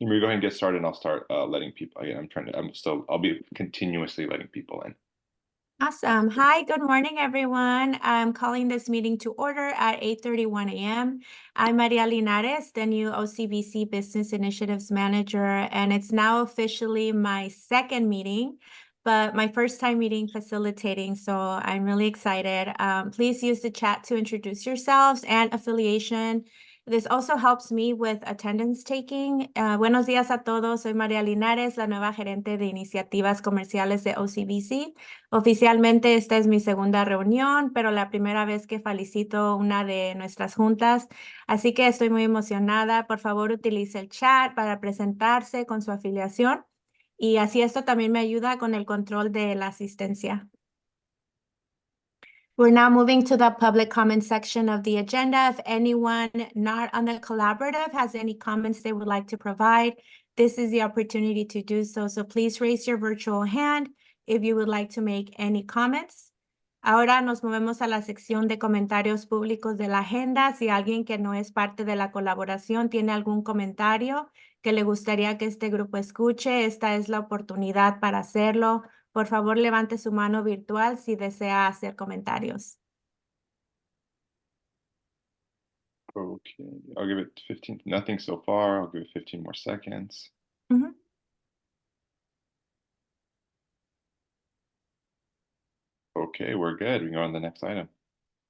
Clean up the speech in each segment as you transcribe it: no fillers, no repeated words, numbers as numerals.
You go ahead and get started, and I'll start letting people. Again, I'll be continuously letting people in. Awesome. Hi, good morning, everyone. I'm calling this meeting to order at 8:31 a.m. I'm Maria Linares, the new OCBC Business Initiatives Manager, and it's now officially my second meeting, but my first time meeting facilitating, so I'm really excited. Please use the chat to introduce yourselves and affiliation. This also helps me with attendance taking. Buenos días a todos. Soy María Linares, la nueva gerente de iniciativas comerciales de OCBC. Oficialmente esta es mi segunda reunión, pero la primera vez que felicito una de nuestras juntas, así que estoy muy emocionada. Por favor, utilice el chat para presentarse con su afiliación y así esto también me ayuda con el control de la asistencia. We're now moving to the public comment section of the agenda. If anyone not on the collaborative has any comments they would like to provide, this is the opportunity to do so. So please raise your virtual hand if you would like to make any comments. Ahora nos movemos a la sección de comentarios públicos de la agenda. Si alguien que no es parte de la colaboración tiene algún comentario que le gustaría que este grupo escuche, esta es la oportunidad para hacerlo. Por favor, levante su mano virtual si desea hacer comentarios. Okay, I'll give it 15. Nothing so far. I'll give it 15 more seconds. Mhm. Okay, we're good. We can go on to the next item.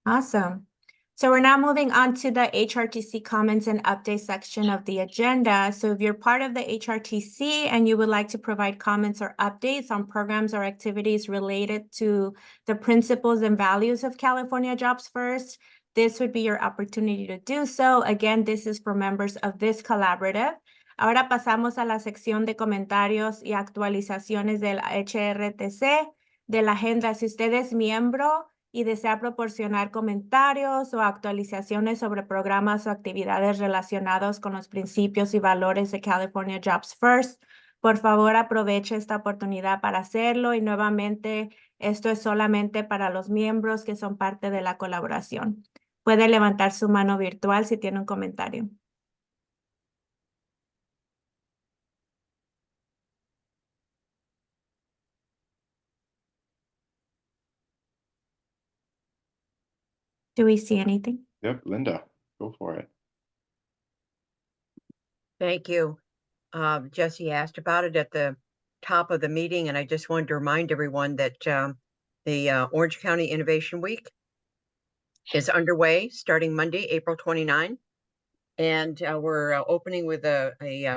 Awesome. So we're now moving on to the HRTC comments and update section of the agenda. So if you're part of the HRTC and you would like to provide comments or updates on programs or activities related to the principles and values of California Jobs First, this would be your opportunity to do so. Again, this is for members of this collaborative. Ahora pasamos a la sección de comentarios y actualizaciones del HRTC, de la agenda. Si usted es miembro y desea proporcionar comentarios o actualizaciones sobre programas o actividades relacionados con los principios y valores de California Jobs First, por favor aproveche esta oportunidad para hacerlo y nuevamente esto es solamente para los miembros que son parte de la colaboración. Puede levantar su mano virtual si tiene un comentario. Do we see anything? Yep, Linda, go for it. Thank you. Jesse asked about it at the top of the meeting, and I just wanted to remind everyone that the Orange County Innovation Week is underway starting Monday, April 29. And we're opening with a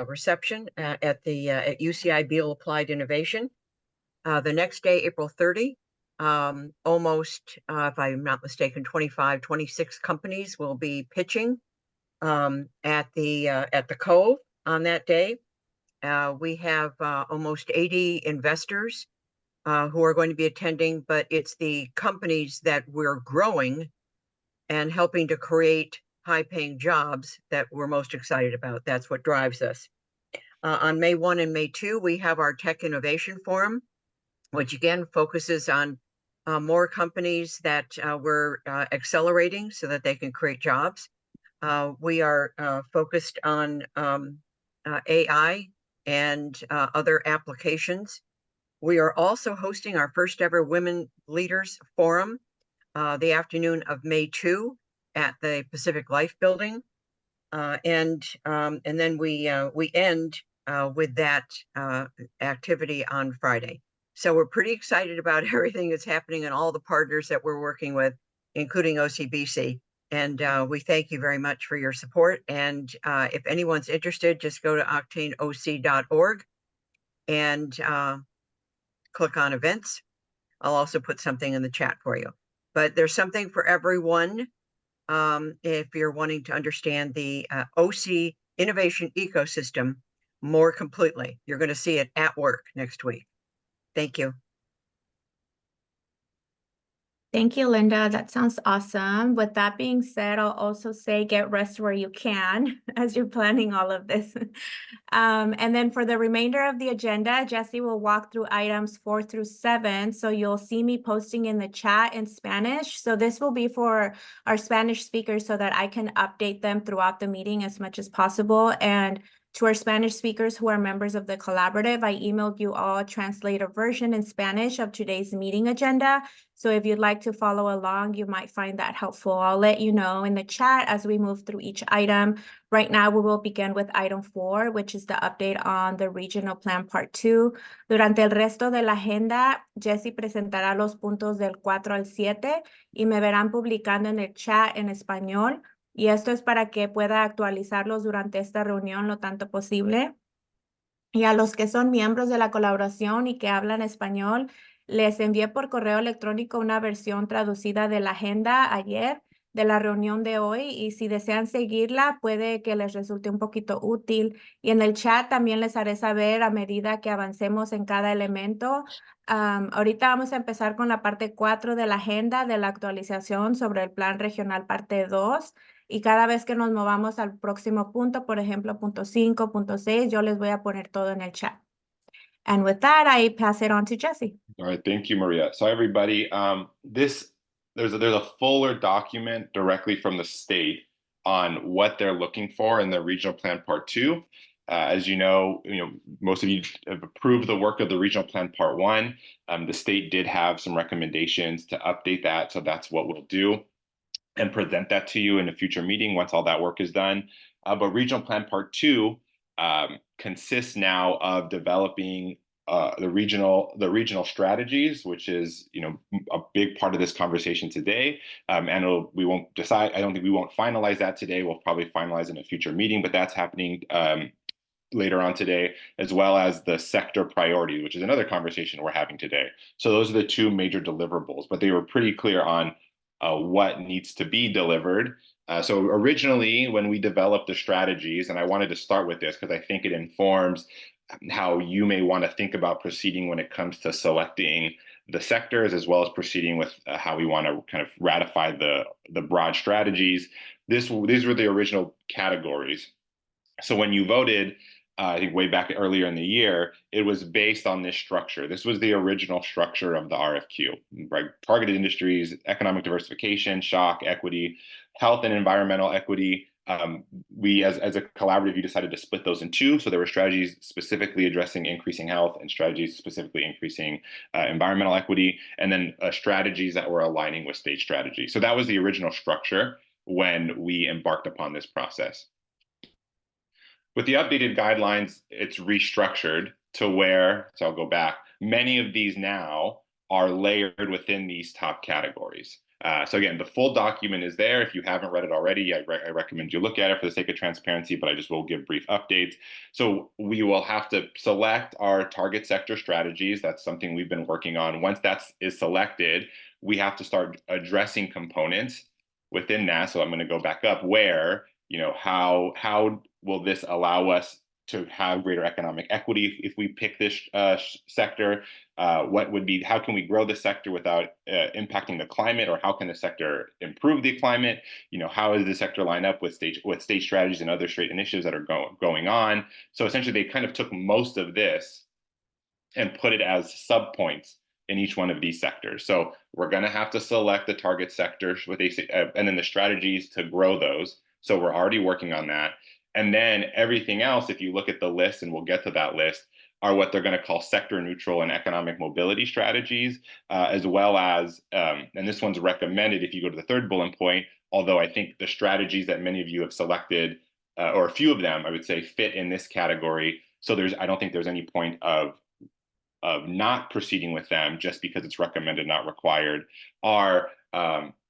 reception at UCI Beal Applied Innovation. The next day, April 30, almost, if I'm not mistaken, 26 companies will be pitching at the Cove on that day. We have almost 80 investors who are going to be attending, but it's the companies that we're growing and helping to create high-paying jobs that we're most excited about. That's what drives us. On May 1 and May 2, we have our Tech Innovation Forum, which again focuses on more companies that we're accelerating so that they can create jobs. We are focused on AI and other applications. We are also hosting our first ever Women Leaders Forum the afternoon of May 2 at the Pacific Life Building. And then we end with that activity on Friday. So we're pretty excited about everything that's happening and all the partners that we're working with, including OCBC. And we thank you very much for your support. And if anyone's interested, just go to octaneoc.org and click on events. I'll also put something in the chat for you. But there's something for everyone if you're wanting to understand the OC innovation ecosystem more completely. You're going to see it at work next week. Thank you. Thank you, Linda. That sounds awesome. With that being said, I'll also say get rest where you can as you're planning all of this. And then for the remainder of the agenda, Jesse will walk through items 4 through 7. So you'll see me posting in the chat in Spanish. So this will be for our Spanish speakers so that I can update them throughout the meeting as much as possible. And To our Spanish speakers who are members of the collaborative, I emailed you all a translated version in Spanish of today's meeting agenda. So if you'd like to follow along, you might find that helpful. I'll let you know in the chat as we move through each item. Right now, we will begin with item 4, which is the update on the Regional Plan Part 2. Durante el resto de la agenda, Jessie presentará los puntos del 4 al 7 y me verán publicando en el chat en español. Y esto es para que pueda actualizarlos durante esta reunión lo tanto posible. Y a los que son miembros de la colaboración y que hablan español, les envié por correo electrónico una versión traducida de la agenda ayer de la reunión de hoy, y si desean seguirla, puede que les resulte un poquito útil. Y en el chat también les haré saber a medida que avancemos en cada elemento. Ahorita vamos a empezar con la parte 4 de la agenda de la actualización sobre el Plan Regional Parte 2. Y cada vez que nos movamos al próximo punto, por ejemplo, punto 5, punto 6, yo les voy a poner todo en el chat. And with that, I pass it on to Jessie. All right, thank you, Maria. So everybody, there's a fuller document directly from the state on what they're looking for in the Regional Plan Part 2. As you know, most of you have approved the work of the Regional Plan Part 1. The state did have some recommendations to update that, so that's what we'll do and present that to you in a future meeting once all that work is done. But Regional Plan Part 2 consists now of developing the regional strategies, which is a big part of this conversation today. And we won't decide. I don't think we won't finalize that today. We'll probably finalize in a future meeting, but that's happening later on today, as well as the sector priority, which is another conversation we're having today. So those are the two major deliverables, but they were pretty clear on what needs to be delivered. So originally, when we developed the strategies, and I wanted to start with this because I think it informs how you may want to think about proceeding when it comes to selecting the sectors, as well as proceeding with how we want to kind of ratify the broad strategies. These were the original categories. So when you voted, I think way back earlier in the year, it was based on this structure. This was the original structure of the RFQ, right? Targeted industries, economic diversification, shock, equity, health and environmental equity. We, as a collaborative, you decided to split those in two. So there were strategies specifically addressing increasing health and strategies specifically increasing environmental equity, and then strategies that were aligning with state strategy. So that was the original structure when we embarked upon this process. With the updated guidelines, it's restructured to where, so I'll go back, many of these now are layered within these top categories. So again, the full document is there. If you haven't read it already, I recommend you look at it for the sake of transparency, but I just will give brief updates. So we will have to select our target sector strategies. That's something we've been working on. Once that is selected, we have to start addressing components within that. So I'm going to go back up where, how will this allow us to have greater economic equity if we pick this sector? How can we grow the sector without impacting the climate, or how can the sector improve the climate? How does the sector line up with state strategies and other state initiatives that are going on? So essentially, they kind of took most of this and put it as subpoints in each one of these sectors. So we're going to have to select the target sectors and then the strategies to grow those. So we're already working on that. And then everything else, if you look at the list, and we'll get to that list, are what they're going to call sector neutral and economic mobility strategies, as well as, and this one's recommended if you go to the third bullet point, although I think the strategies that many of you have selected, or a few of them, I would say, fit in this category. So I don't think there's any point of not proceeding with them just because it's recommended, not required.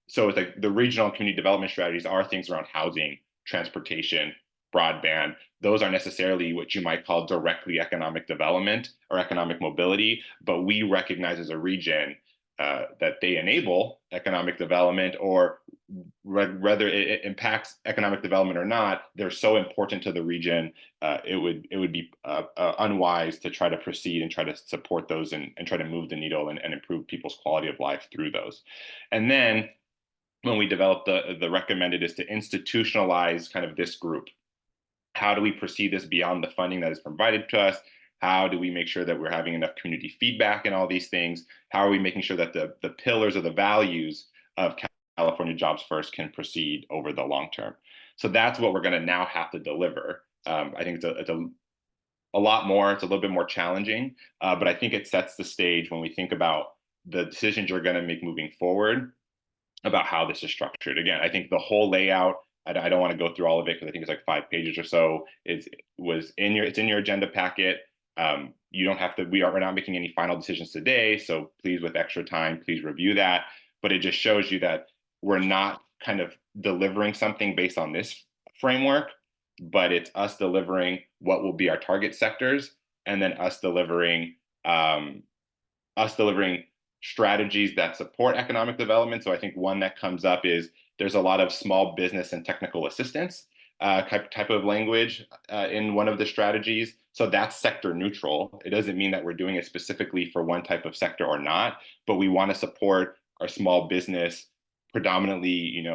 So it's like the regional and community development strategies are things around housing, transportation, broadband. Those aren't necessarily what you might call directly economic development or economic mobility, but we recognize as a region that they enable economic development, or whether it impacts economic development or not, they're so important to the region, it would be unwise to try to proceed and try to support those and try to move the needle and improve people's quality of life through those. And then when we developed the recommended is to institutionalize kind of this group. How do we proceed this beyond the funding that is provided to us? How do we make sure that we're having enough community feedback in all these things? How are we making sure that the pillars or the values of California Jobs First can proceed over the long term? So that's what we're going to now have to deliver. I think it's a lot more. It's a little bit more challenging, but I think it sets the stage when we think about the decisions you're going to make moving forward about how this is structured. Again, I think the whole layout, I don't want to go through all of it because I think it's like 5 pages or so. It's in your agenda packet. You don't have to, we're not making any final decisions today. So please, with extra time, please review that. But it just shows you that we're not kind of delivering something based on this framework, but it's us delivering what will be our target sectors, and then us delivering strategies that support economic development. So I think one that comes up is there's a lot of small business and technical assistance type of language in one of the strategies. So that's sector neutral. It doesn't mean that we're doing it specifically for one type of sector or not, but we want to support our small business, predominantly,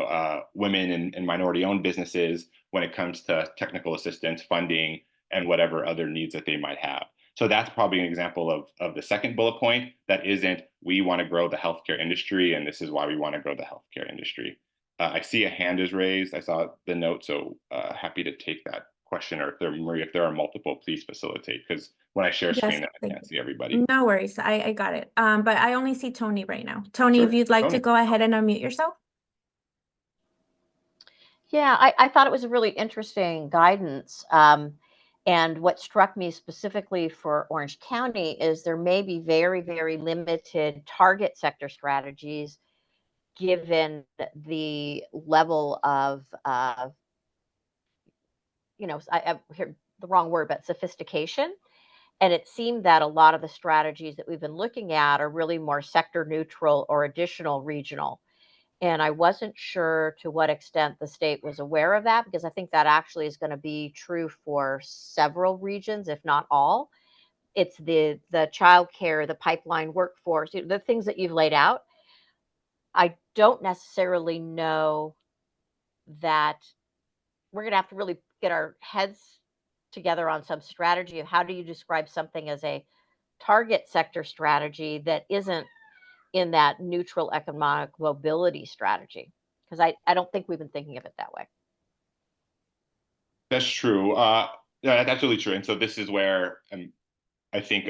women and minority-owned businesses when it comes to technical assistance, funding, and whatever other needs that they might have. So that's probably an example of the second bullet point that isn't, we want to grow the healthcare industry, and this is why we want to grow the healthcare industry. I see a hand is raised. I saw the note, so happy to take that question, or if there are multiple, please facilitate, because when I share screen, I can't see everybody. No worries, I got it. But I only see Tony right now. Tony, Sure. if you'd like to Tony. go ahead and unmute yourself. Yeah, I thought it was a really interesting guidance. And what struck me specifically for Orange County is there may be very, very limited target sector strategies given the level of, I hear the wrong word, but sophistication. And it seemed that a lot of the strategies that we've been looking at are really more sector neutral or additional regional. And I wasn't sure to what extent the state was aware of that, because I think that actually is going to be true for several regions, if not all. It's the childcare, the pipeline workforce, the things that you've laid out. I don't necessarily know that we're going to have to really get our heads together on some strategy of how do you describe something as a target sector strategy that isn't in that neutral economic mobility strategy, because I don't think we've been thinking of it that way. That's true. Yeah, that's really true. And so this is where I think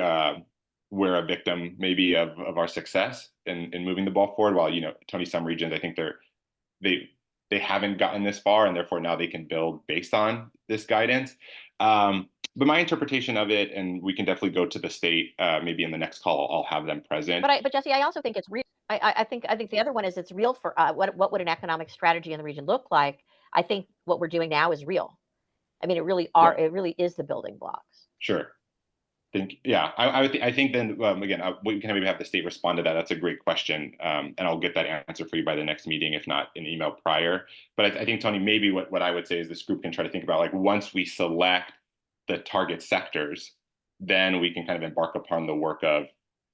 we're a victim maybe of our success in moving the ball forward. While Tony, some regions I think they haven't gotten this far, and therefore now they can build based on this guidance. But my interpretation of it, and we can definitely go to the state maybe in the next call. I'll have them present. But Jesse, I also think it's real. I think the other one is it's real for what would an economic strategy in the region look like? I think what we're doing now is real. I mean, it really is the building blocks. Sure. I think then again, we can maybe have the state respond to that. That's a great question, and I'll get that answer for you by the next meeting, if not an email prior. But I think, Tony, maybe what I would say is this group can try to think about, like, once we select the target sectors, then we can kind of embark upon the work of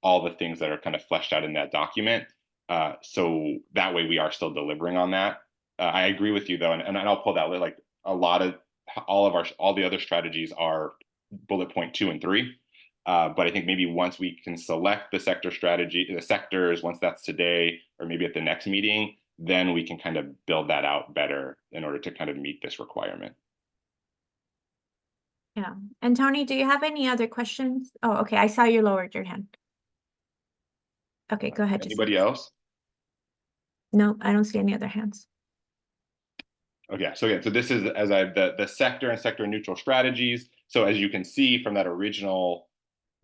all the things that are kind of fleshed out in that document. So that way we are still delivering on that. I agree with you though, and I'll pull that, like, all the other strategies are bullet point 2 and 3. But I think maybe once we can select the sectors, once that's today, or maybe at the next meeting, then we can kind of build that out better in order to kind of meet this requirement. Yeah. And Tony, do you have any other questions? Oh, okay. I saw you lowered your hand. Okay, go ahead. Anybody else? No, I don't see any other hands. Okay, so this is the sector and sector neutral strategies. So as you can see from that our original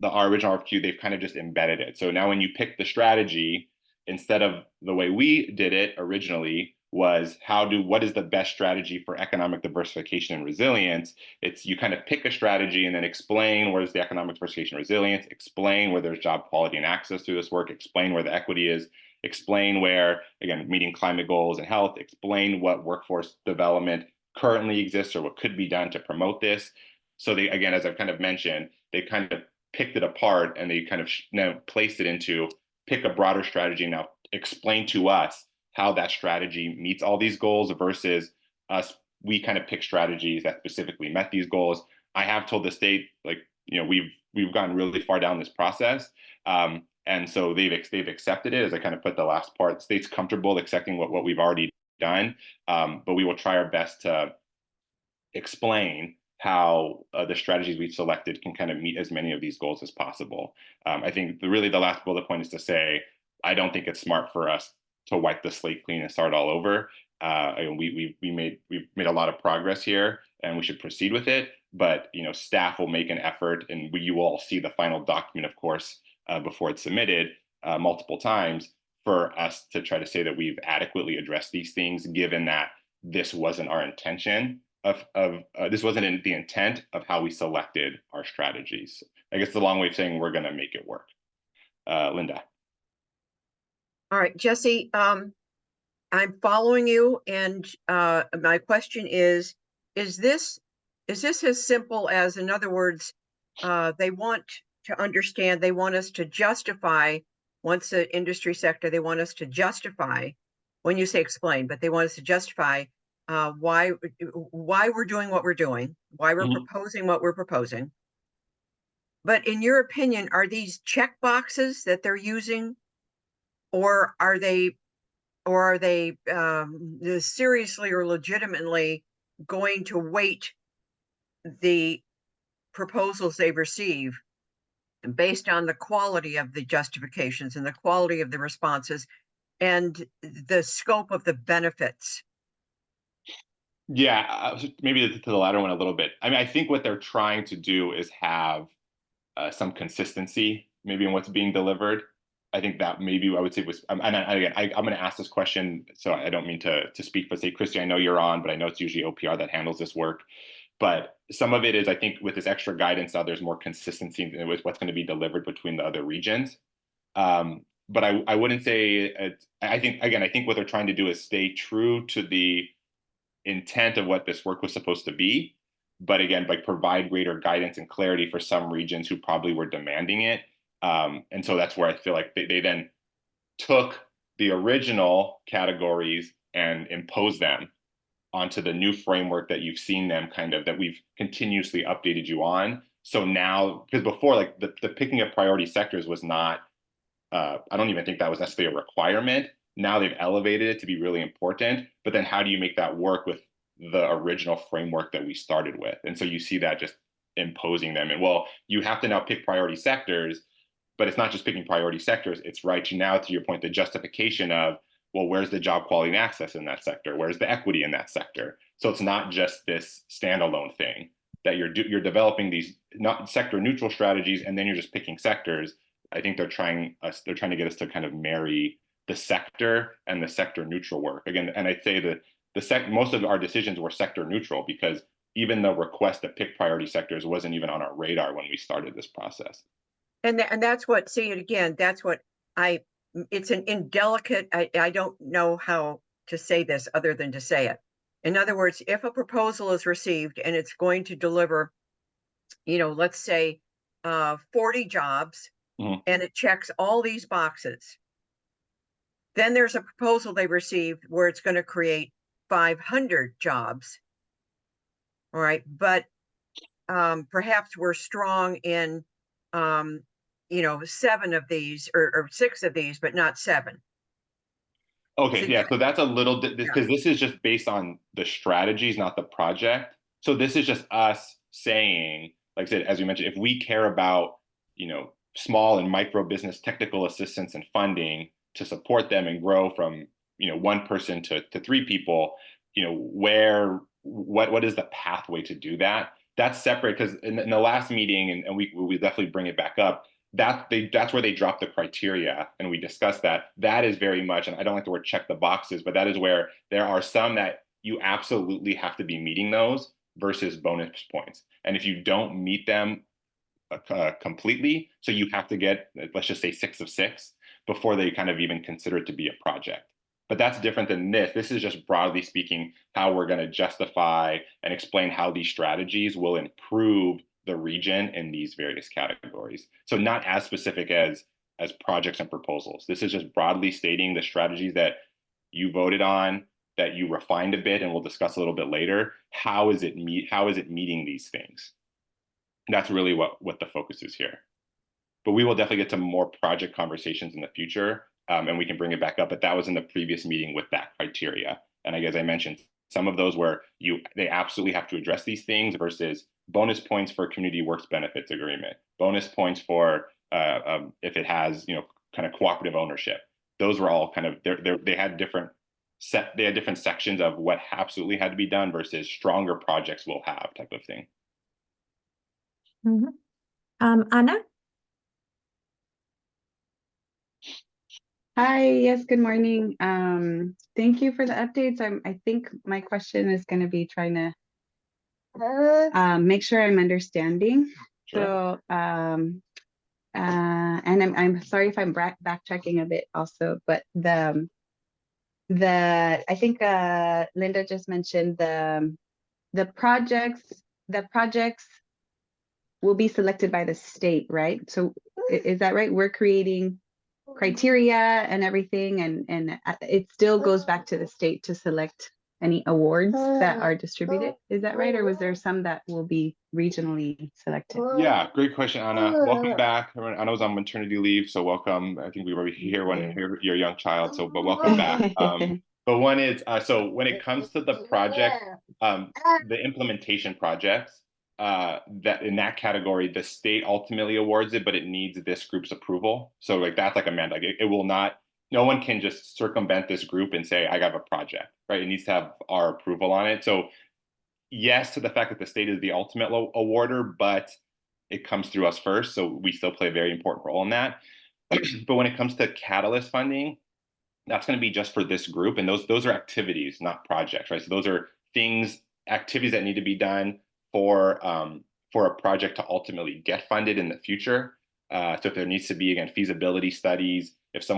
RFQ, they've kind of just embedded it. So now when you pick the strategy, instead of the way we did it originally was what is the best strategy for economic diversification and resilience? It's you kind of pick a strategy and then explain where's the economic diversification and resilience, explain where there's job quality and access to this work, explain where the equity is, explain where, again, meeting climate goals and health, explain what workforce development currently exists or what could be done to promote this. So they, again, as I've kind of mentioned, they kind of picked it apart and they kind of now placed it into pick a broader strategy. Now explain to us how that strategy meets all these goals versus us. We kind of pick strategies that specifically met these goals. I have told the state, like, we've gotten really far down this process. And so they've accepted it, as I kind of put the last part. The state's comfortable accepting what we've already done, but we will try our best to explain how the strategies we've selected can kind of meet as many of these goals as possible. I think really the last bullet point is to say, I don't think it's smart for us to wipe the slate clean and start all over. We've made a lot of progress here, and we should proceed with it. But staff will make an effort, and you will all see the final document, of course, before it's submitted multiple times, for us to try to say that we've adequately addressed these things, given that this wasn't our intention this wasn't the intent of how we selected our strategies. I guess the long way of saying we're going to make it work. Linda. All right, Jesse, I'm following you, and my question is this as simple as, in other words, they want to understand, they want us to justify, once the industry sector, they want us to justify, when you say explain, but they want us to justify why we're doing what we're doing, why we're proposing what we're proposing. But in your opinion, are these check boxes that they're using, or are they seriously or legitimately going to weight the proposals they receive based on the quality of the justifications and the quality of the responses and the scope of the benefits? Yeah, maybe to the latter one a little bit. I mean, I think what they're trying to do is have some consistency maybe in what's being delivered. I think that maybe I would say was, and again, I'm going to ask this question, so I don't mean to speak, but say, Christy, I know you're on, but I know it's usually OPR that handles this work. But some of it is, I think, with this extra guidance now, there's more consistency with what's going to be delivered between the other regions. But I wouldn't say, I think what they're trying to do is stay true to the intent of what this work was supposed to be, but again, like provide greater guidance and clarity for some regions who probably were demanding it. And so that's where I feel like they then took the original categories and imposed them onto the new framework that you've seen them that we've continuously updated you on. So now, because before, like the picking of priority sectors was not, I don't even think that was necessarily a requirement. Now they've elevated it to be really important, but then how do you make that work with the original framework that we started with? And so you see that just imposing them. And well, you have to now pick priority sectors, but it's not just picking priority sectors. It's right now, to your point, the justification of, well, where's the job quality and access in that sector? Where's the equity in that sector? So it's not just this standalone thing that you're developing these not sector neutral strategies, and then you're just picking sectors. I think they're trying to get us to kind of marry the sector and the sector neutral work again. And I'd say that most of our decisions were sector neutral, because even the request to pick priority sectors wasn't even on our radar when we started this process. And that's what, say it again, that's what it's an indelicate, I don't know how to say this other than to say it. In other words, if a proposal is received and it's going to deliver, let's say 40 jobs, and it checks all these boxes, then there's a proposal they received where it's going to create 500 jobs. All right. But perhaps we're strong in, 7 of these or 6 of these, but not 7. Okay. Yeah. So that's a little bit, because this is just based on the strategies, not the project. So this is just us saying, like I said, as we mentioned, if we care about, small and micro business technical assistance and funding to support them and grow from, 1 person to 3 people, what is the pathway to do that? That's separate, because in the last meeting, and we definitely bring it back up, that's where they dropped the criteria, and we discussed that. That is very much, and I don't like the word check the boxes, but that is where there are some that you absolutely have to be meeting those versus bonus points. And if you don't meet them completely, so you have to get, let's just say 6 of 6 before they kind of even consider it to be a project. But that's different than this. This is just broadly speaking how we're going to justify and explain how these strategies will improve the region in these various categories. So not as specific as projects and proposals. This is just broadly stating the strategies that you voted on, that you refined a bit, and we'll discuss a little bit later. How is it meeting these things? That's really what the focus is here. But we will definitely get to more project conversations in the future, and we can bring it back up. But that was in the previous meeting with that criteria. And as I mentioned, some of those where they absolutely have to address these things versus bonus points for community works benefits agreement, bonus points for if it has, kind of cooperative ownership. Those were all kind of they had different sections of what absolutely had to be done versus stronger projects will have type of thing. Anna? Hi, yes, good morning. Thank you for the updates. I think my question is going to be trying to make sure I'm understanding. Sure. So, and I'm sorry if I'm backtracking a bit also, but I think Linda just mentioned the projects will be selected by the state, right? So is that right? We're creating criteria and everything, and it still goes back to the state to select any awards that are distributed. Is that right? Or was there some that will be regionally selected? Yeah, great question, Anna. Welcome back. Anna was on maternity leave, so welcome. I think we were here when your young child, but welcome back. But one is, so when it comes to the project, the implementation projects, that in that category, the state ultimately awards it, but it needs this group's approval. So like that's like a mandate. It will not, no one can just circumvent this group and say, I got a project, right? It needs to have our approval on it. So yes to the fact that the state is the ultimate awarder, but it comes through us first. So we still play a very important role in that. But when it comes to Catalyst funding, that's going to be just for this group. And those are activities, not projects, right? So those are activities that need to be done for a project to ultimately get funded in the future. So if there needs to be, again, feasibility studies, if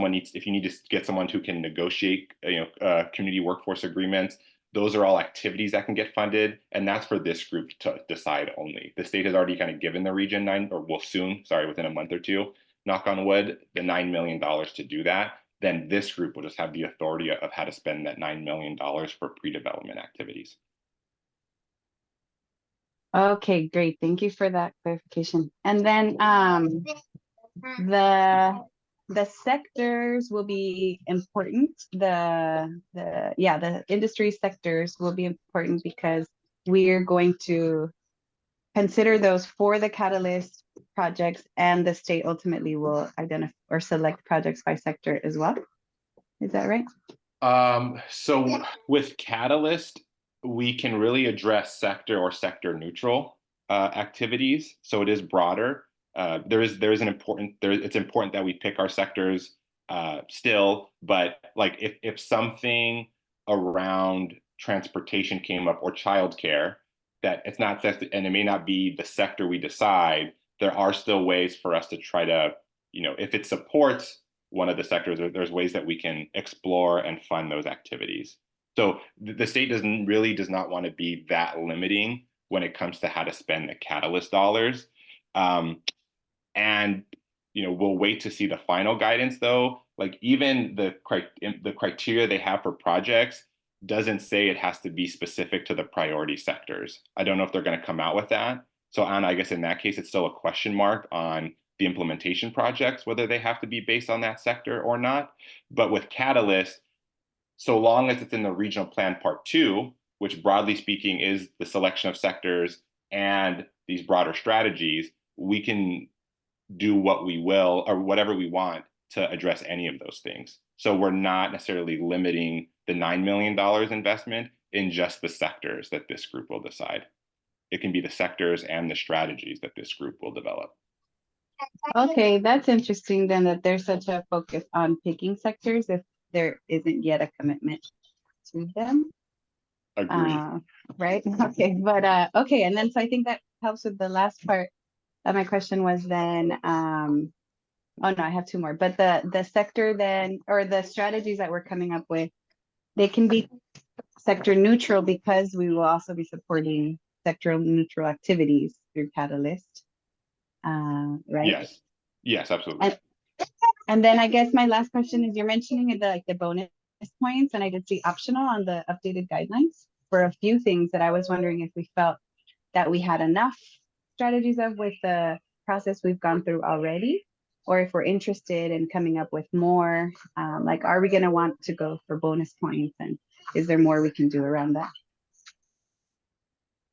you need to get someone who can negotiate, community workforce agreements, those are all activities that can get funded. And that's for this group to decide only. The state has already kind of given the region within a month or two, knock on wood, the $9 million to do that. Then this group will just have the authority of how to spend that $9 million for pre-development activities. Okay, great. Thank you for that clarification. And then the sectors will be important. The industry sectors will be important because we are going to consider those for the Catalyst projects, and the state ultimately will identify or select projects by sector as well. Is that right? So with Catalyst, we can really address sector or sector neutral activities. So it is broader. It's important that we pick our sectors still, but like if something around transportation came up or childcare, that it's not and it may not be the sector we decide, there are still ways for us to try to, if it supports one of the sectors, there's ways that we can explore and fund those activities. So the state does not want to be that limiting when it comes to how to spend the Catalyst dollars. And we'll wait to see the final guidance though. Like even the criteria they have for projects doesn't say it has to be specific to the priority sectors. I don't know if they're going to come out with that. So Anna, I guess in that case, it's still a question mark on the implementation projects, whether they have to be based on that sector or not. But with Catalyst, so long as it's in the regional plan part 2, which broadly speaking is the selection of sectors and these broader strategies, we can do what we will or whatever we want to address any of those things. So we're not necessarily limiting the $9 million investment in just the sectors that this group will decide. It can be the sectors and the strategies that this group will develop. Okay, that's interesting then that there's such a focus on picking sectors if there isn't yet a commitment to them. Agreed. Right? Okay, but okay, and then so I think that helps with the last part of my question was then, oh no, I have 2 more, but the sector then, or the strategies that we're coming up with, they can be sector neutral because we will also be supporting sectoral neutral activities through Catalyst. Right? Yes, absolutely. And then I guess my last question is, you're mentioning the bonus points, and I did see optional on the updated guidelines for a few things that I was wondering if we felt that we had enough strategies with the process we've gone through already, or if we're interested in coming up with more, like, are we going to want to go for bonus points and is there more we can do around that?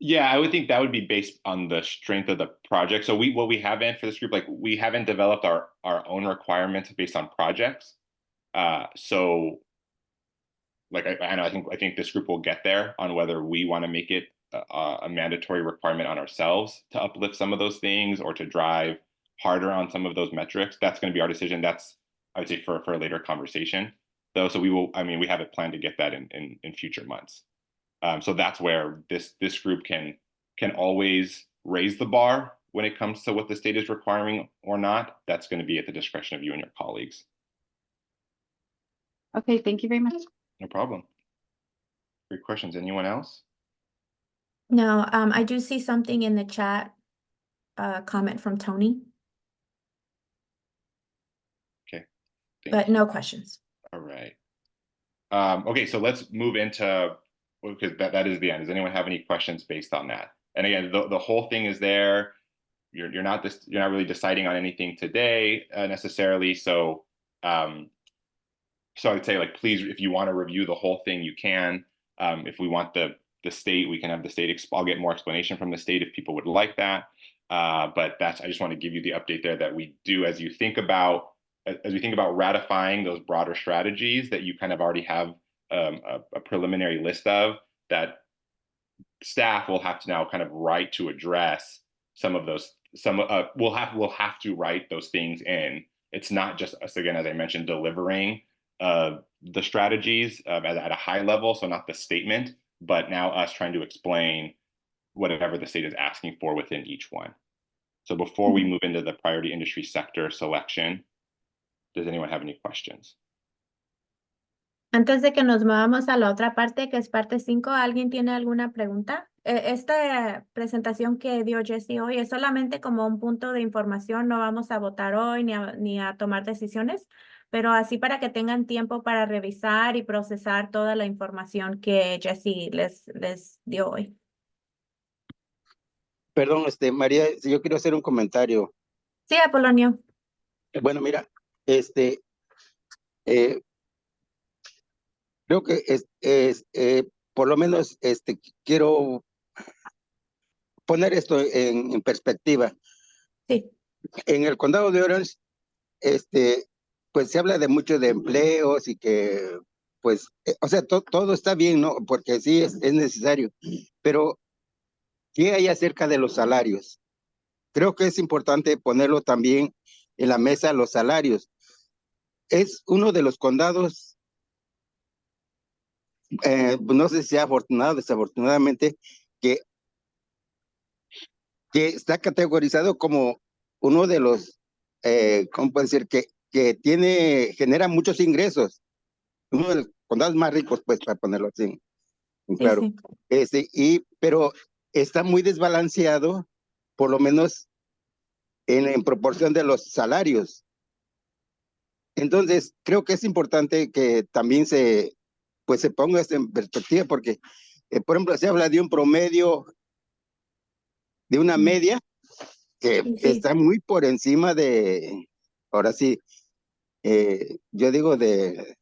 Yeah, I would think that would be based on the strength of the project. So what we haven't for this group, like we haven't developed our own requirements based on projects. So like I know I think this group will get there on whether we want to make it a mandatory requirement on ourselves to uplift some of those things or to drive harder on some of those metrics. That's going to be our decision. That's, I would say, for a later conversation though. So we have it planned to get that in future months. So that's where this group can always raise the bar when it comes to what the state is requiring or not. That's going to be at the discretion of you and your colleagues. Okay, thank you very much. No problem. Great questions. Anyone else? No, I do see something in the chat, comment from Tony, Thank but you. no questions. All right. Okay, so let's move into, because that is the end. Does anyone have any questions based on that? And again, the whole thing is there. You're not really deciding on anything today necessarily. So so I would say, like, please, if you want to review the whole thing, you can. If we want the state, we can have the state. I'll get more explanation from the state if people would like that. But I just want to give you the update there that we do as we think about ratifying those broader strategies that you kind of already have a preliminary list of, that staff will have to now kind of write to address some of those. We'll have to write those things in. It's not just us, again, as I mentioned, delivering the strategies at a high level, so not the statement, but now us trying to explain whatever the state is asking for within each one. So before we move into the priority industry sector selection, does anyone have any questions? Antes de que nos movamos a la otra parte, que es parte 5, ¿alguien tiene alguna pregunta? Esta presentación que dio Jessie hoy es solamente como un punto de información, no vamos a votar hoy ni a tomar decisiones, pero así para que tengan tiempo para revisar y procesar toda la información que Jessie les dio hoy. Perdón, María, yo quiero hacer un comentario. Sí, Apolonio. Bueno, mira, creo que por lo menos quiero poner esto en perspectiva. Sí. En el condado de Orange, pues se habla de mucho de empleos y que, pues, o sea, todo está bien, ¿no? Porque sí es necesario, pero ¿qué hay acerca de los salarios? Creo que es importante ponerlo también en la mesa, los salarios. Es uno de los condados, no sé si sea afortunado o desafortunadamente, que está categorizado como uno de los, ¿cómo puedo decir? Que genera muchos ingresos. Uno de los condados más ricos, pues, para ponerlo así, claro. Sí. Pero está muy desbalanceado, por lo menos en proporción de los salarios. Entonces, creo que es importante que también se ponga esto en perspectiva, porque, por ejemplo, se habla de un promedio, de una media, que Sí. está muy por encima de, ahora sí, yo digo de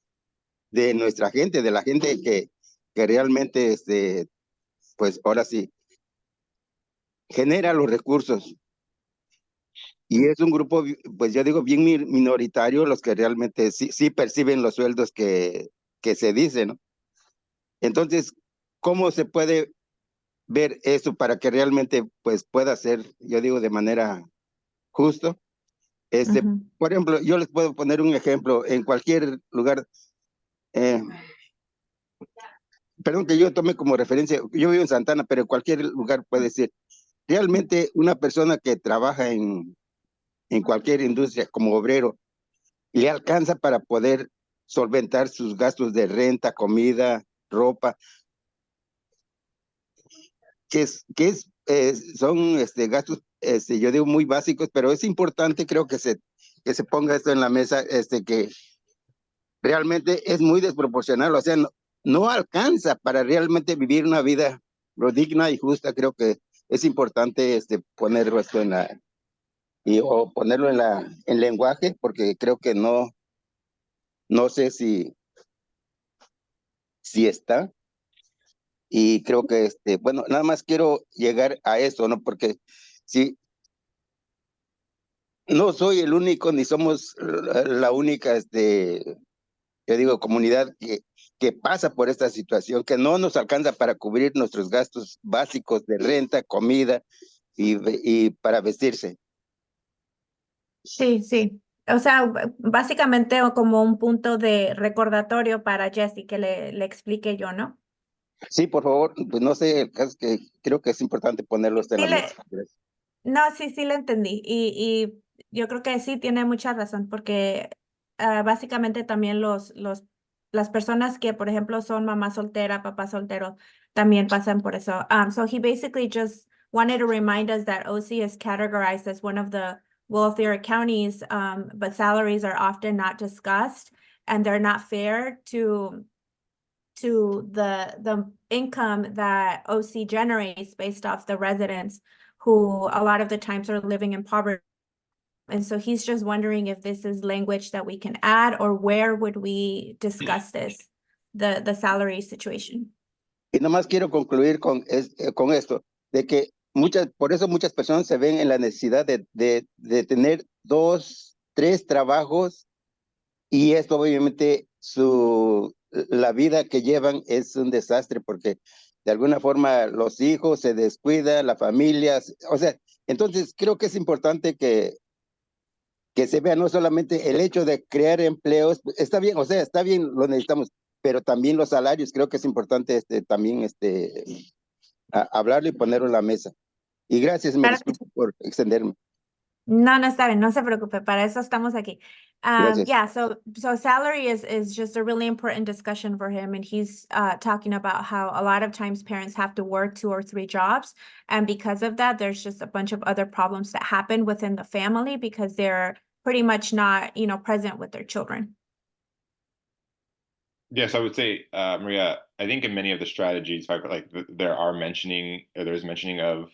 nuestra gente, de la gente que realmente, pues ahora sí, genera los recursos. Y es un grupo, pues yo digo, bien minoritario, los que realmente sí perciben los sueldos que se dicen, ¿no? Entonces, ¿cómo se puede ver eso para que realmente, pues, pueda ser, yo digo, de manera justo? Por ejemplo, yo les puedo poner un ejemplo en cualquier lugar. Perdón que yo tome como referencia, yo vivo en Santana, pero en cualquier lugar puede ser. Realmente una persona que trabaja en cualquier industria como obrero, le alcanza para poder solventar sus gastos de renta, comida, ropa, son gastos, yo digo, muy básicos, pero es importante, creo que se ponga esto en la mesa, que realmente es muy desproporcional, o sea, no alcanza para realmente vivir una vida digna y justa. Creo que es importante ponerlo esto o ponerlo en lenguaje, porque creo que no sé si sí está. Y creo que, bueno, nada más quiero llegar a eso, ¿no? Porque si no soy el único, ni somos la única, yo digo, comunidad que pasa por esta situación, que no nos alcanza para cubrir nuestros gastos básicos de renta, comida y para vestirse. Sí, sí. O sea, básicamente como un punto de recordatorio para Jessie que le explique yo, ¿no? Sí, por favor, pues no sé, el caso es que creo que es importante ponerlo en Sí la le, mesa. no, sí, sí le entendí. Y yo creo que sí tiene mucha razón, porque básicamente también las personas que, por ejemplo, son mamá soltera, papá soltero, también pasan por eso. So he basically just wanted to remind us that OC is categorized as one of the wealthier counties, but salaries are often not discussed, and they're not fair to the income that OC generates based off the residents who a lot of the times are living in poverty. And so he's just wondering if this is language that we can add, or where would we discuss this, the salary situation. Y nomás quiero concluir con esto, de que por eso muchas personas se ven en la necesidad de tener 2, 3 trabajos, y esto obviamente la vida que llevan es un desastre, porque de alguna forma los hijos se descuidan, la familia, o sea, entonces creo que es importante que se vea no solamente el hecho de crear empleos, está bien, o sea, está bien, lo necesitamos, pero también los salarios, creo que es importante también hablarlo y ponerlo en la mesa. Y gracias, me Claro que disculpo por extenderme. No, no está bien, no se preocupe, para eso estamos aquí. Gracias. Yeah, so salary is just a really important discussion for him, and he's talking about how a lot of times parents have to work 2 or 3 jobs, and because of that, there's just a bunch of other problems that happen within the family because they're pretty much not, present with their children. Yes, I would say, Maria, I think in many of the strategies, like there's mentioning of,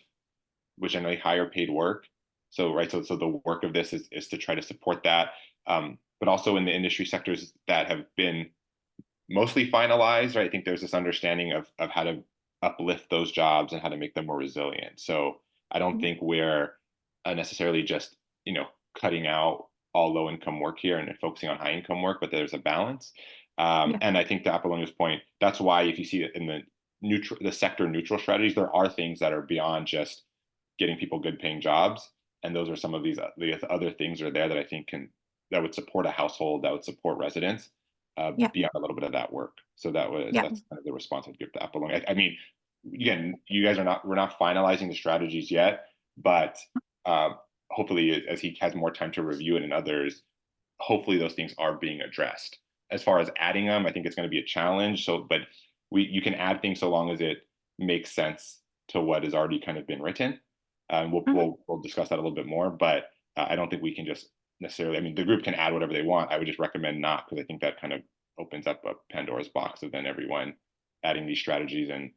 which generally higher paid work. So, right, so the work of this is to try to support that. But also in the industry sectors that have been mostly finalized, right? I think there's this understanding of how to uplift those jobs and how to make them more resilient. So I don't think we're necessarily just, cutting out all low income work here and focusing on high income work, but there's a balance. Yeah. And I think to Apollonia's point, that's why if you see it in the sector neutral strategies, there are things that are beyond just getting people good paying jobs. And those are some of the other things are there that I think that would support a household, that would support residents Yeah. beyond a little bit of that work. So that's kind of the response I'd give to Apollonia. I mean, again, you guys we're not finalizing the strategies yet, but hopefully as he has more time to review it and others, hopefully those things are being addressed. As far as adding them, I think it's going to be a challenge. So, but you can add things so long as it makes sense to what has already kind of been written. We'll discuss that a little bit more, but I don't think we can just necessarily, I mean, the group can add whatever they want. I would just recommend not, because I think that kind of opens up a Pandora's box of then everyone adding these strategies, and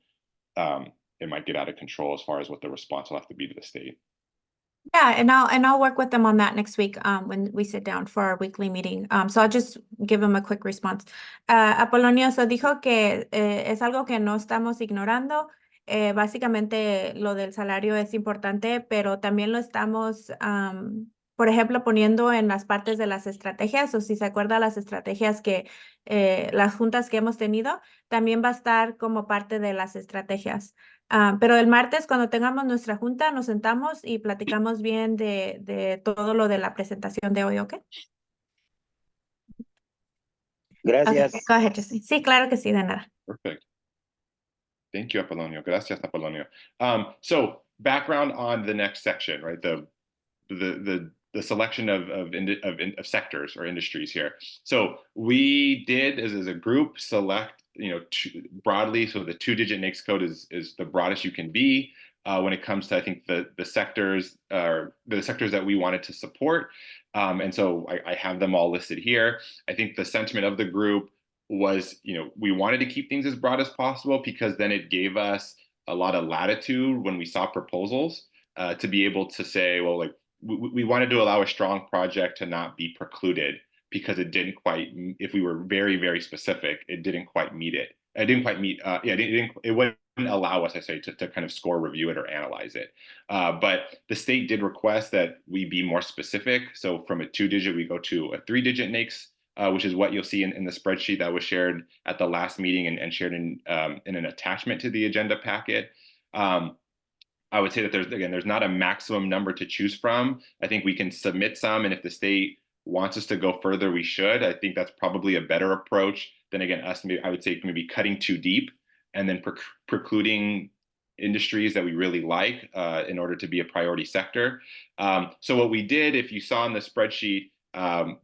it might get out of control as far as what the response will have to be to the state. Yeah, and I'll work with them on that next week when we sit down for our weekly meeting. So I'll just give them a quick response. Apolonio dijo que es algo que no estamos ignorando. Básicamente lo del salario es importante, pero también lo estamos, por ejemplo, poniendo en las partes de las estrategias, o si se acuerda las estrategias que las juntas que hemos tenido, también va a estar como parte de las estrategias. Pero el martes, cuando tengamos nuestra junta, nos sentamos y platicamos bien de todo lo de la presentación de hoy, ¿ok? Gracias. Okay, go ahead, Jesse. Sí, claro que sí, de nada. Perfect. Thank you, Apollonio. Gracias, Apollonio. So background on the next section, right? The selection of sectors or industries here. So we did, as a group, select, broadly. So the 2-digit NAICS code is the broadest you can be when it comes to, I think, the sectors that we wanted to support. And so I have them all listed here. I think the sentiment of the group was, we wanted to keep things as broad as possible, because then it gave us a lot of latitude when we saw proposals to be able to say, well, like, we wanted to allow a strong project to not be precluded, because it didn't quite, if we were very, very specific, it didn't quite meet it. it didn't quite meet, it wouldn't allow us, I say, to kind of score, review it, or analyze it. But the state did request that we be more specific. So from a 2-digit, we go to a 3-digit NAICS, which is what you'll see in the spreadsheet that was shared at the last meeting and shared in an attachment to the agenda packet. I would say that there's not a maximum number to choose from. I think we can submit some, and if the state wants us to go further, we should. I think that's probably a better approach than, again, us, I would say, maybe cutting too deep and then precluding industries that we really like in order to be a priority sector. So what we did, if you saw in the spreadsheet,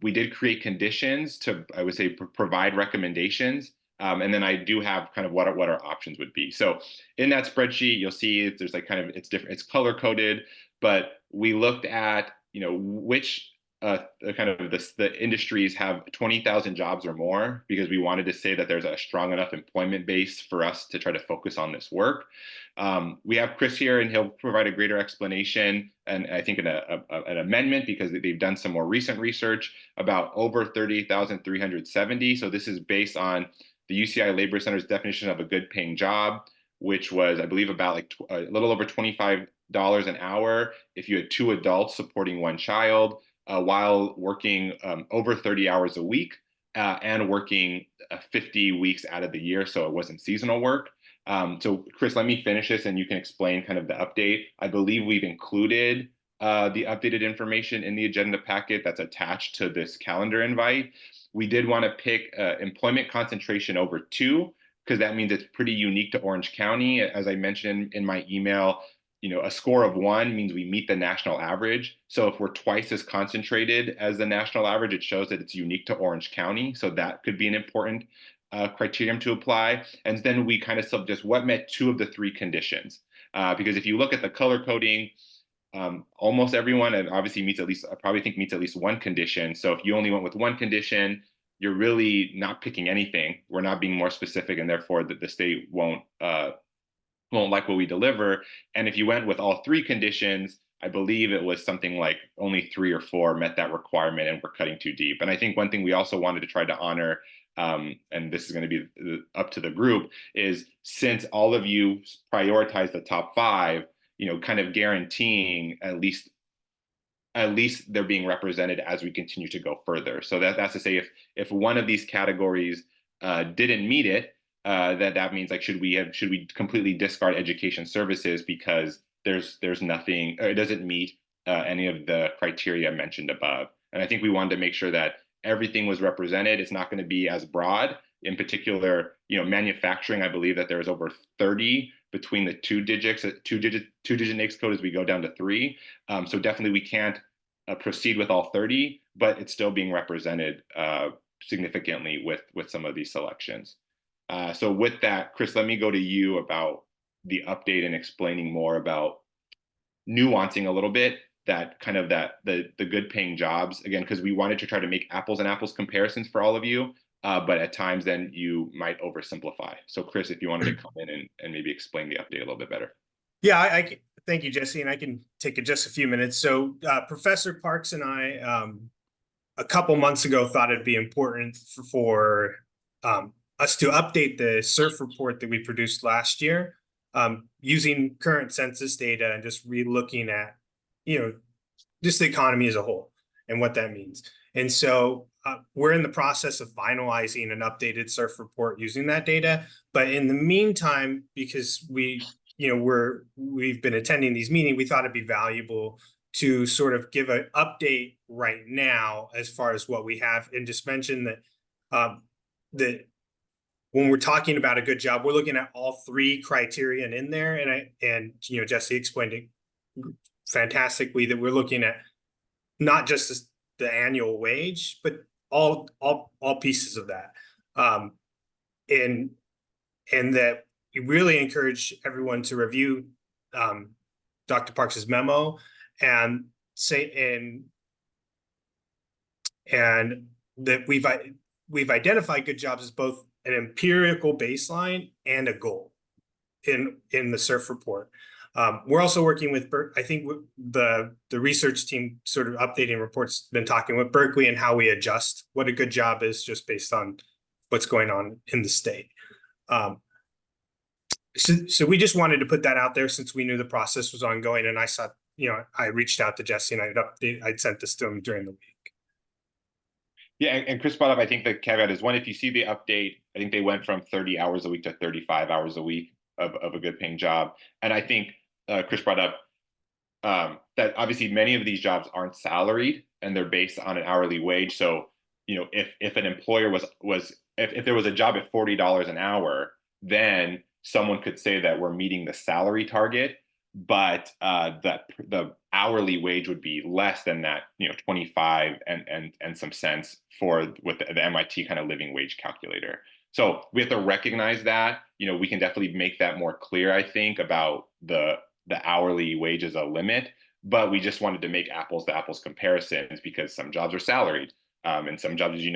we did create conditions to, I would say, provide recommendations. And then I do have kind of what our options would be. So in that spreadsheet, you'll see there's like kind of, it's different, it's color coded, but we looked at, which kind of the industries have 20,000 jobs or more, because we wanted to say that there's a strong enough employment base for us to try to focus on this work. We have Chris here, and he'll provide a greater explanation, and I think an amendment, because they've done some more recent research about over 38,370. So this is based on the UCI Labor Center's definition of a good paying job, which was, I believe, about like a little over $25 an hour if you had 2 adults supporting 1 child, while working over 30 hours a week and working 50 weeks out of the year. So it wasn't seasonal work. So Chris, let me finish this and you can explain kind of the update. I believe we've included the updated information in the agenda packet that's attached to this calendar invite. We did want to pick employment concentration over 2, because that means it's pretty unique to Orange County. As I mentioned in my email, a score of 1 means we meet the national average. So if we're twice as concentrated as the national average, it shows that it's unique to Orange County. So that could be an important criterion to apply. And then we kind of suggest what met 2 of the 3 conditions. Because if you look at the color coding, almost everyone, and obviously meets at least, I probably think meets at least 1 condition. So if you only went with 1 condition, you're really not picking anything. We're not being more specific, and therefore the state won't like what we deliver. And if you went with all 3 conditions, I believe it was something like only 3 or 4 met that requirement, and we're cutting too deep. And I think one thing we also wanted to try to honor, and this is going to be up to the group, is since all of you prioritize the top 5, kind of guaranteeing at least they're being represented as we continue to go further. So that's to say, if one of these categories didn't meet it, that means, like, should we completely discard education services because there's nothing, or it doesn't meet any of the criteria mentioned above. And I think we wanted to make sure that everything was represented. It's not going to be as broad. In particular, manufacturing, I believe that there's over 30 between the 2-digit NAICS code as we go down to 3. So definitely we can't proceed with all 30, but it's still being represented significantly with some of these selections. So with that, Chris, let me go to you about the update and explaining more about nuancing a little bit that kind of the good paying jobs, again, because we wanted to try to make apples and apples comparisons for all of you. But at times then you might oversimplify. So Chris, if you wanted to come in and maybe explain the update a little bit better. Yeah, I thank you, Jesse, and I can take just a few minutes. So Professor Parks and I, a couple months ago, thought it'd be important for us to update the SURF report that we produced last year, using current census data and just re-looking at, just the economy as a whole and what that means. And so we're in the process of finalizing an updated SURF report using that data. But in the meantime, because we've been attending these meetings, we thought it'd be valuable to sort of give an update right now as far as what we have, and just mention that when we're talking about a good job, we're looking at all 3 criterion in there. And Jesse explained it fantastically, that we're looking at not just the annual wage, but all pieces of that. And that we really encourage everyone to review Dr. Parks's memo and that we've identified good jobs as both an empirical baseline and a goal in the SURF report. We're also working with, I think the research team sort of updating reports, been talking with Berkeley and how we adjust what a good job is just based on what's going on in the state. So we just wanted to put that out there since we knew the process was ongoing, and I saw, I reached out to Jesse and I'd sent this to him during the week. Yeah, and Chris brought up, I think the caveat is one, if you see the update, I think they went from 30 hours a week to 35 hours a week of a good paying job. And I think Chris brought up that obviously many of these jobs aren't salaried and they're based on an hourly wage. So, if an employer if there was a job at $40 an hour, then someone could say that we're meeting the salary target, but the hourly wage would be less than that, 25 and some cents with the MIT kind of living wage calculator. So we have to recognize that. We can definitely make that more clear, I think, about the hourly wage as a limit, but we just wanted to make apples to apples comparisons because some jobs are salaried. And some jobs, you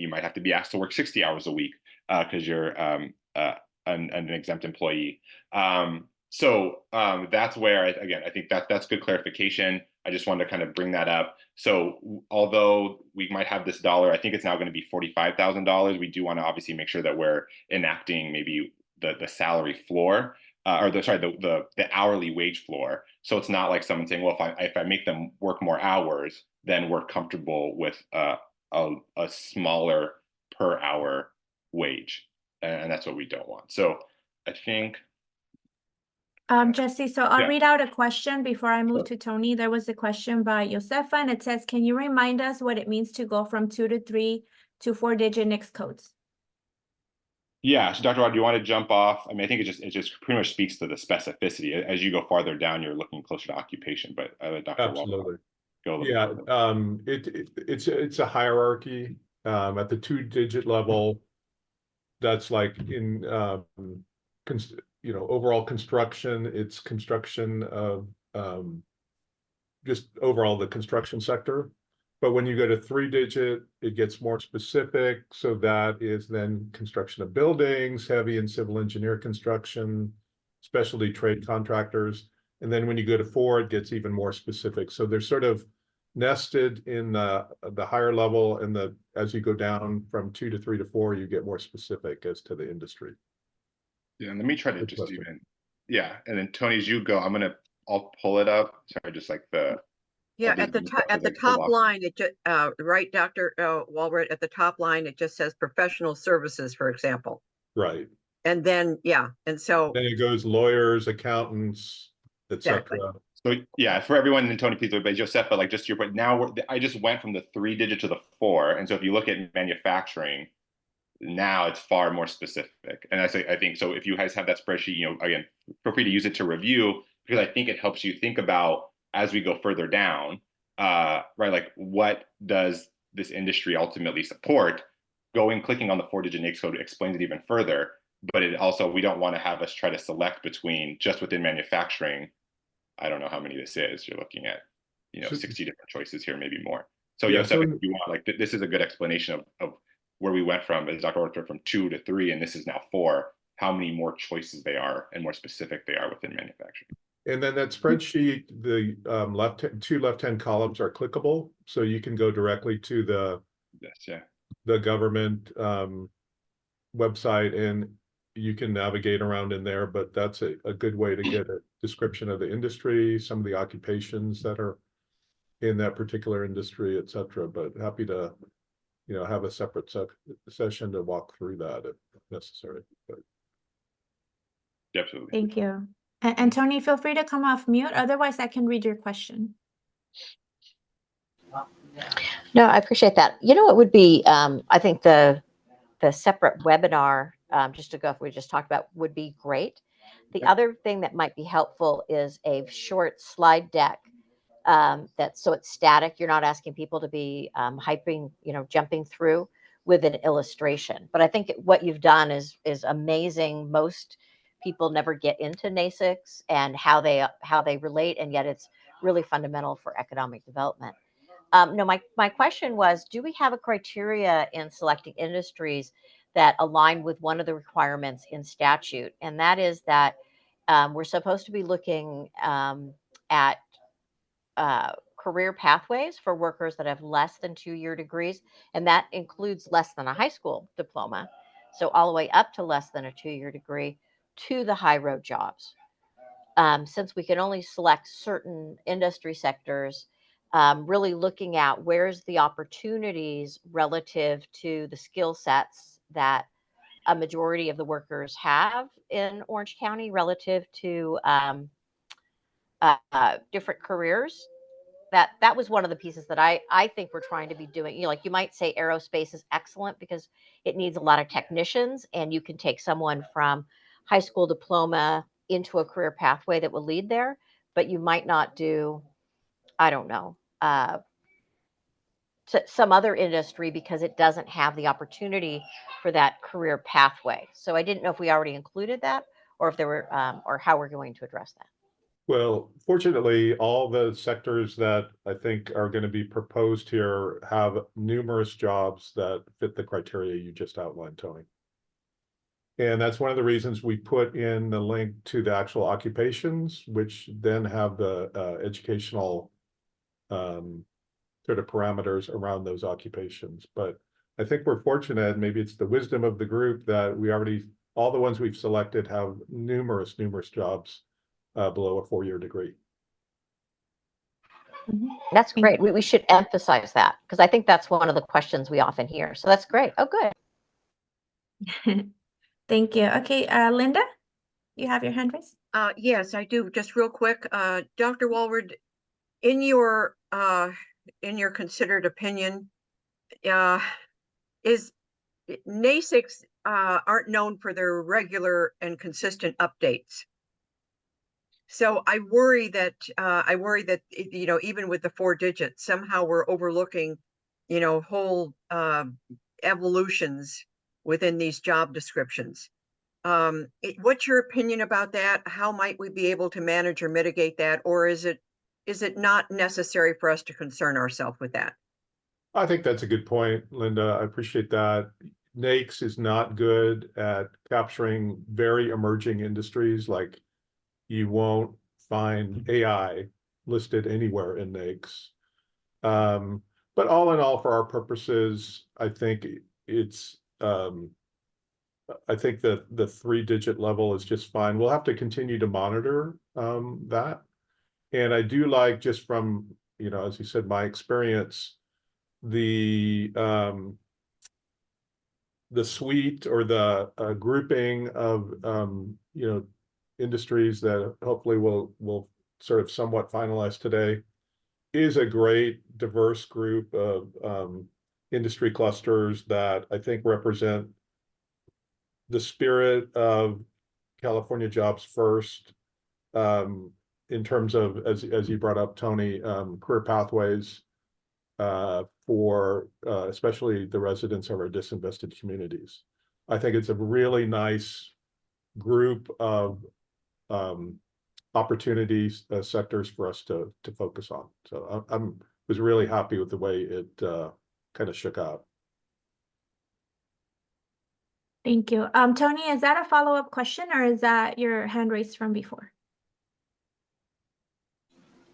might have to be asked to work 60 hours a week because you're an exempt employee. So that's where, I think that's good clarification. I just wanted to kind of bring that up. So although we might have this dollar, I think it's now going to be $45,000. We do want to obviously make sure that we're enacting maybe the salary floor. The hourly wage floor. So it's not like someone saying, well, if I make them work more hours, then we're comfortable with a smaller per hour wage, and that's what we don't want. So I think. Jesse, so I'll Yeah. read out a question before I move to Tony. There was a question by Josefa, and it says, can you remind us what it means to go from 2 to 3 to 4-digit NAICS codes? Yeah, so Dr. Rod, do you want to jump off? I mean, I think it just pretty much speaks to the specificity. As you go farther down, you're looking closer to occupation, but Dr. Absolutely. Go a little bit further. It's a hierarchy at the 2-digit level. That's like in overall construction. It's construction of just overall the construction sector. But when you go to 3-digit, it gets more specific. So that is then construction of buildings, heavy and civil engineer construction, specialty trade contractors. And then when you go to 4, it gets even more specific. So they're sort of nested in the higher level, and as you go down from 2 to 3 to 4, you get more specific as to the industry. Yeah, and let me try to and then Tony, as you go, I'll pull it up. Sorry, just like the. Yeah, at the top line, it just right, Dr. Walbert, at the top line, it just says professional services, for example. Right. And then, and so. Then it goes lawyers, accountants, etc. Exactly. So yeah, for everyone, and Tony, please, but Josefa, like just to your point, now I just went from the 3-digit to the 4, and so if you look at manufacturing, now it's far more specific. And I think so. If you guys have that spreadsheet, again, feel free to use it to review, because I think it helps you think about as we go further down, right? Like, what does this industry ultimately support? Clicking on the 4-digit NAICS code explains it even further. But it also, we don't want to have us try to select between just within manufacturing. I don't know how many this is. You're looking at, 60 different choices here, maybe more. So yeah, if you want, this is a good explanation of where we went from, as Dr. Ortberg, from 2 to 3, and this is now 4. How many more choices they are and more specific they are within manufacturing. And then that spreadsheet, the two left-hand columns are clickable, so you can go directly to the government website, and you can navigate around in there. But that's a good way to get a description of the industry, some of the occupations that are in that particular industry, etc. But happy to, have a separate session to walk through that if necessary. But. Absolutely. Thank you. And Tony, feel free to come off mute. Otherwise, I can read your question. No, I appreciate that. It would be, I think the separate webinar, just to go off we just talked about, would be great. The other thing that might be helpful is a short slide deck so it's static. You're not asking people to be jumping through with an illustration. But I think what you've done is amazing. Most people never get into NAICS and how they relate, and yet it's really fundamental for economic development. No, my question was, do we have a criteria in selecting industries that align with one of the requirements in statute? And that is that we're supposed to be looking at career pathways for workers that have less than 2-year degrees, and that includes less than a high school diploma. so all the way up to less than a 2-year degree, to the high road jobs. Since we can only select certain industry sectors, really looking at where's the opportunities relative to the skill sets that a majority of the workers have in Orange County relative to different careers. That was one of the pieces that I think we're trying to be doing. You know, like you might say aerospace is excellent because it needs a lot of technicians, and you can take someone from high school diploma into a career pathway that will lead there, but you might not do, I don't know, some other industry because it doesn't have the opportunity for that career pathway. So I didn't know if we already included that, or if there were, or how we're going to address that. Well, fortunately, all the sectors that I think are going to be proposed here have numerous jobs that fit the criteria you just outlined, Tony. And that's one of the reasons we put in the link to the actual occupations, which then have the educational sort of parameters around those occupations. But I think we're fortunate, maybe it's the wisdom of the group, that we already, all the ones we've selected have numerous jobs below a 4-year degree. That's great. We should emphasize that, because I think that's one of the questions we often hear. So that's great. Oh, good. Thank you. Okay, Linda, you have your hand raised? Yes, I do. Just real quick, Dr. Walward, in your considered opinion, is NASICs aren't known for their regular and consistent updates. So I worry that you know, even with the 4 digits, somehow we're overlooking, you know, whole evolutions within these job descriptions. What's your opinion about that? How might we be able to manage or mitigate that, or is it not necessary for us to concern ourselves with that? I think that's a good point, Linda. I appreciate that. NAICS is not good at capturing very emerging industries. Like, you won't find AI listed anywhere in NAICS. But all in all, for our purposes, I think it's, I think that the 3-digit level is just fine. We'll have to continue to monitor that. And I do like, just from, you know, as you said, my experience, the suite or the grouping of, you know, industries that hopefully will sort of somewhat finalize today is a great diverse group of industry clusters that I think represent the spirit of California Jobs First, in terms of, as you brought up, Tony, career pathways for especially the residents of our disinvested communities. I think it's a really nice group of opportunities, sectors for us to focus on. So I was really happy with the way it kind of shook out. Thank you. Tony, is that a follow-up question, or is that your hand raised from before?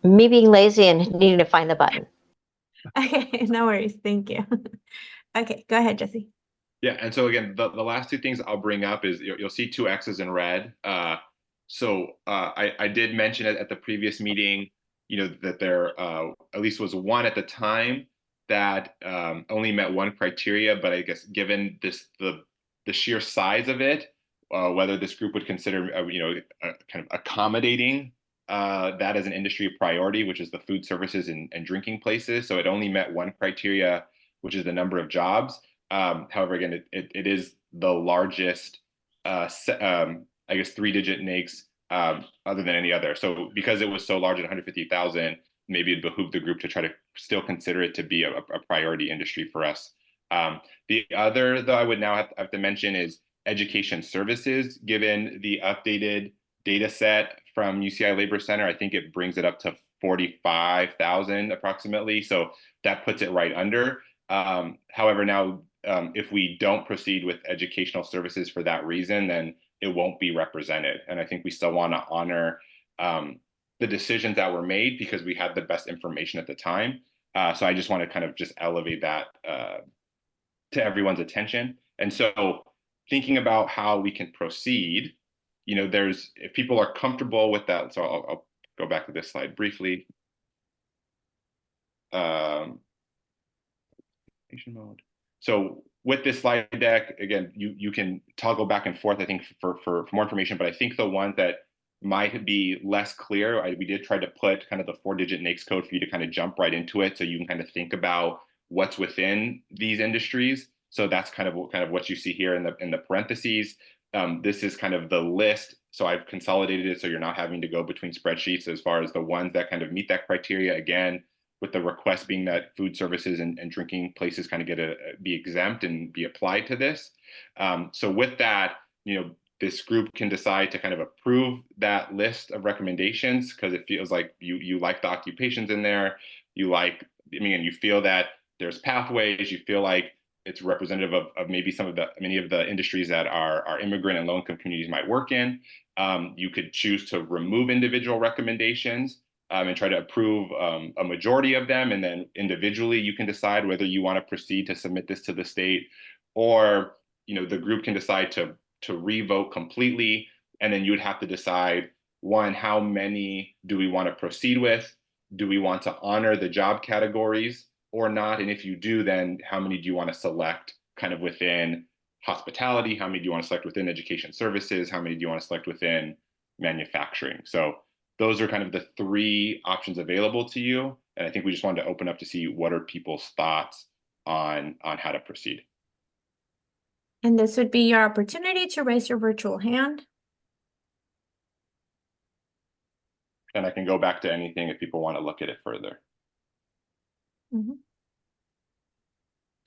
Me being lazy and needing to find the button. Okay, no worries. Thank you. Okay, go ahead, Jesse. Yeah, and so again, the last 2 things I'll bring up is you'll see 2 X's in red. I did mention it at the previous meeting, you know, that there at least was one at the time that only met 1 criteria, but I guess given the sheer size of it, whether this group would consider, you know, kind of accommodating that as an industry priority, which is the food services and drinking places. So it only met 1 criteria, which is the number of jobs. However, again, it is the largest, I guess, 3-digit NAICS other than any other. So because it was so large at 150,000, maybe it behooved the group to try to still consider it to be a priority industry for us. The other, though, I would now have to mention is education services. Given the updated data set from UCI Labor Center, I think it brings it up to 45,000 approximately. So that puts it right under. However, now, if we don't proceed with educational services for that reason, then it won't be represented. And I think we still want to honor the decisions that were made because we had the best information at the time. So I just want to kind of just elevate that to everyone's attention. And so thinking about how we can proceed, you know, if people are comfortable with that, so I'll go back to this slide briefly. Mode. So with this slide deck, again, you can toggle back and forth, I think, for more information, but I think the ones that might be less clear, we did try to put kind of the 4-digit NAICS code for you to kind of jump right into it, so you can kind of think about what's within these industries. So that's kind of what you see here in the parentheses. This is kind of the list. So I've consolidated it so you're not having to go between spreadsheets as far as the ones that kind of meet that criteria. Again, with the request being that food services and drinking places kind of be exempt and be applied to this. So with that, you know, this group can decide to kind of approve that list of recommendations because it feels like you like the occupations in there. You feel that there's pathways. You feel like it's representative of maybe many of the industries that our immigrant and low-income communities might work in. You could choose to remove individual recommendations and try to approve a majority of them. And then individually, you can decide whether you want to proceed to submit this to the state, or, you know, the group can decide to revote completely. And then you would have to decide, one, how many do we want to proceed with? Do we want to honor the job categories or not? And if you do, then how many do you want to select kind of within hospitality? How many do you want to select within education services? How many do you want to select within manufacturing? So those are kind of the 3 options available to you. And I think we just wanted to open up to see what are people's thoughts on how to proceed. And this would be your opportunity to raise your virtual hand. And I can go back to anything if people want to look at it further.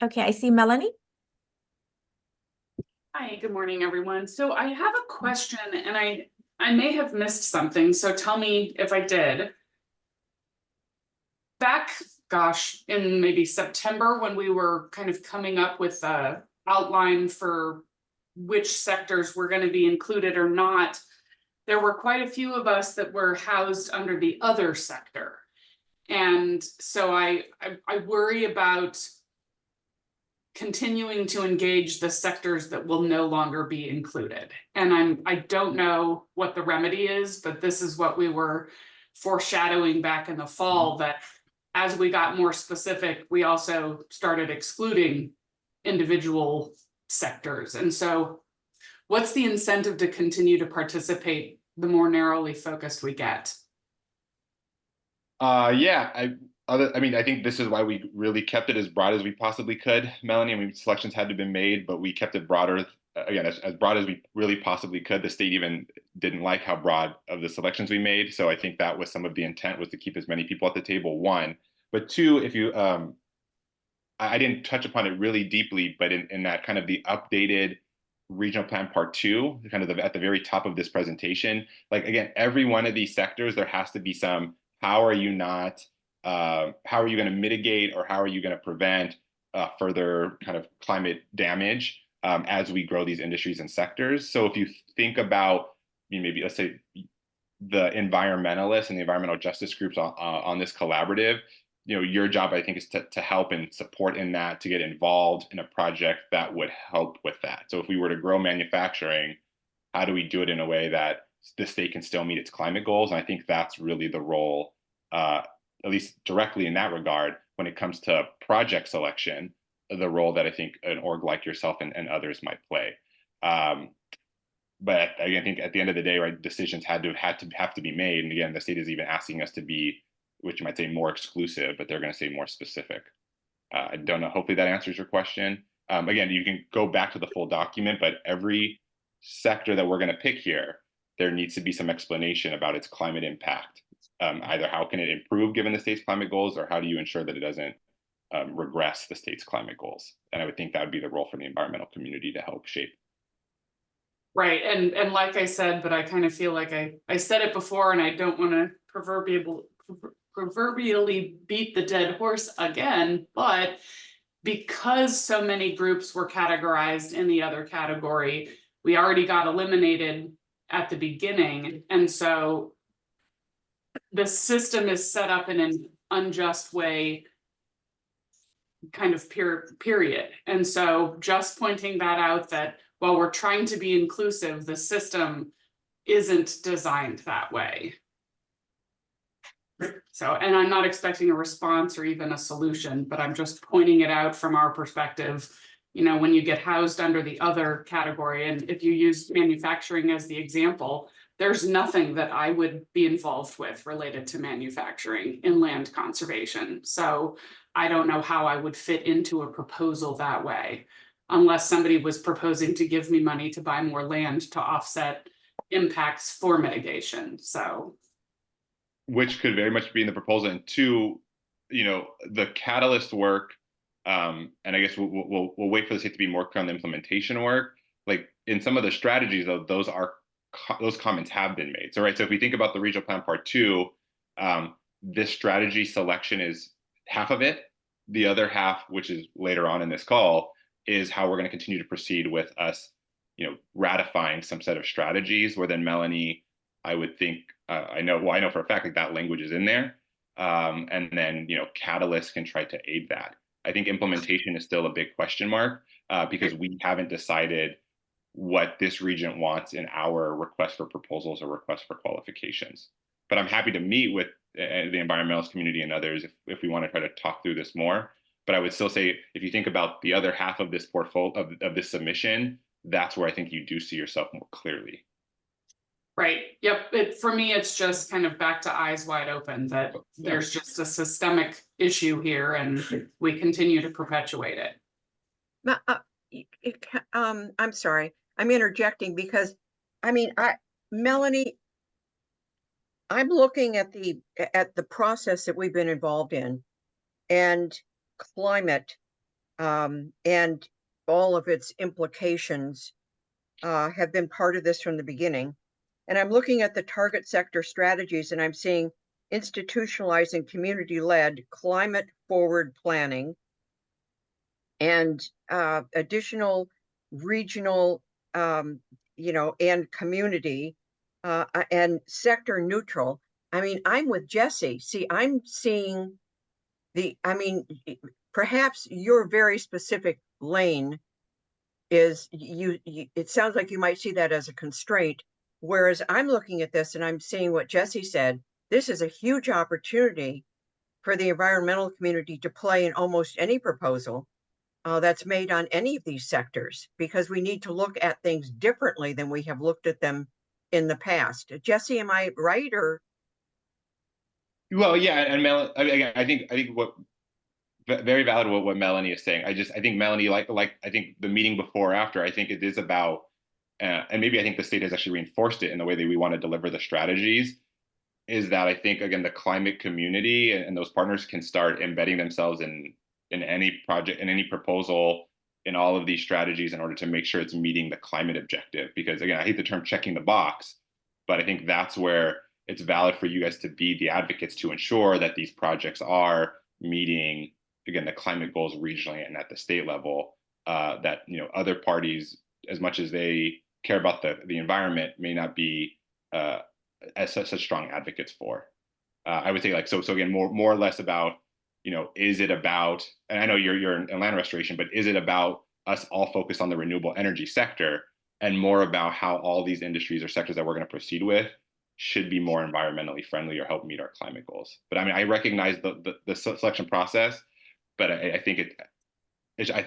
Okay, I see Melanie. Hi, good morning, everyone. So I have a question, and I may have missed something, so tell me if I did. Back, gosh, in maybe September, when we were kind of coming up with the outline for which sectors were going to be included or not, there were quite a few of us that were housed under the other sector. And so I worry about continuing to engage the sectors that will no longer be included. And I don't know what the remedy is, but this is what we were foreshadowing back in the fall, that as we got more specific, we also started excluding individual sectors. And so what's the incentive to continue to participate the more narrowly focused we get? I think this is why we really kept it as broad as we possibly could, Melanie. I mean, selections had to be made, but we kept it broader, again, as broad as we really possibly could. The state even didn't like how broad of the selections we made. So I think that was some of the intent, was to keep as many people at the table, 1. But 2, if you, I didn't touch upon it really deeply, but in that kind of the updated regional plan part 2, kind of at the very top of this presentation, like, again, every one of these sectors, there has to be some, how are you going to mitigate, or how are you going to prevent further kind of climate damage as we grow these industries and sectors? So if you think about, maybe let's say the environmentalists and the environmental justice groups on this collaborative, your job, I think, is to help and support in that, to get involved in a project that would help with that. So if we were to grow manufacturing, how do we do it in a way that the state can still meet its climate goals? And I think that's really the role, at least directly in that regard, when it comes to project selection, the role that I think an org like yourself and others might play. But I think at the end of the day, right, decisions have to be made. And again, the state is even asking us to be, which you might say, more exclusive, but they're going to say more specific. I don't know. Hopefully that answers your question. Again, you can go back to the full document, but every sector that we're going to pick here, there needs to be some explanation about its climate impact. Either how can it improve given the state's climate goals, or how do you ensure that it doesn't regress the state's climate goals? And I would think that would be the role for the environmental community to help shape. Right. And like I said, but I kind of feel like I said it before, and I don't want to proverbially beat the dead horse again, but because so many groups were categorized in the other category, we already got eliminated at the beginning. And so the system is set up in an unjust way, kind of period. And so just pointing that out, that while we're trying to be inclusive, the system isn't designed that way. So, and I'm not expecting a response or even a solution, but I'm just pointing it out from our perspective. You know, when you get housed under the other category, and if you use manufacturing as the example, there's nothing that I would be involved with related to manufacturing in land conservation. So I don't know how I would fit into a proposal that way, unless somebody was proposing to give me money to buy more land to offset impacts for mitigation. So, which could very much be in the proposal. And two, you know, the catalyst work, and I guess we'll wait for the state to be more clear on the implementation work. Like in some of the strategies, though, those comments have been made. So, right. So if we think about the regional plan part 2, this strategy selection is half of it. The other half, which is later on in this call, is how we're going to continue to proceed with us, you know, ratifying some set of strategies. Where then Melanie, I would think, I know for a fact that language is in there, and then, you know, Catalyst can try to aid that. I think implementation is still a big question mark, because we haven't decided what this region wants in our request for proposals or request for qualifications. But I'm happy to meet with the environmentalist community and others if we want to try to talk through this more. But I would still say, if you think about the other half of this portfolio of this submission, that's where I think you do see yourself more clearly. right. Yep. For me, it's just kind of back to eyes wide open that there's just a systemic issue here and we continue to perpetuate it. I'm sorry, I'm interjecting because, I mean, Melanie, I'm looking at the process that we've been involved in, and climate, and all of its implications have been part of this from the beginning. And I'm looking at the target sector strategies, and I'm seeing institutionalizing community-led climate forward planning and additional regional, you know, and community and sector neutral. I mean, I'm with Jesse. See, I'm seeing perhaps your very specific lane is it sounds like you might see that as a constraint. Whereas I'm looking at this and I'm seeing what Jesse said, this is a huge opportunity for the environmental community to play in almost any proposal that's made on any of these sectors, because we need to look at things differently than we have looked at them in the past. Jesse, am I right? Or well, yeah, and I think what very valid what Melanie is saying. I think Melanie, like I think the meeting before or after, I think it is about, and maybe I think the state has actually reinforced it in the way that we want to deliver the strategies, is that I think, again, the climate community and those partners can start embedding themselves in any project, in any proposal, in all of these strategies in order to make sure it's meeting the climate objective. Because again, I hate the term checking the box, but I think that's where it's valid for you guys to be the advocates to ensure that these projects are meeting, again, the climate goals regionally and at the state level, that, you know, other parties, as much as they care about the environment, may not be as such strong advocates for. I would say, like, so again, more or less about, you know, is it about, and I know you're in land restoration, but is it about us all focused on the renewable energy sector, and more about how all these industries or sectors that we're going to proceed with should be more environmentally friendly or help meet our climate goals? But I mean, I recognize the selection process, but I think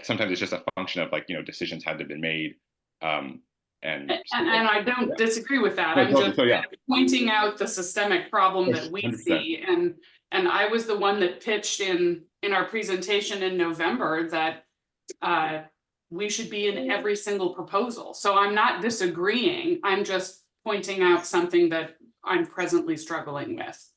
sometimes it's just a function of, like, you know, decisions had to be made. And I don't disagree with that. I'm just pointing out the systemic problem that we 100%. see. And I was the one that pitched in our presentation in November that we should be in every single proposal. So I'm not disagreeing. I'm just pointing out something that I'm presently struggling with,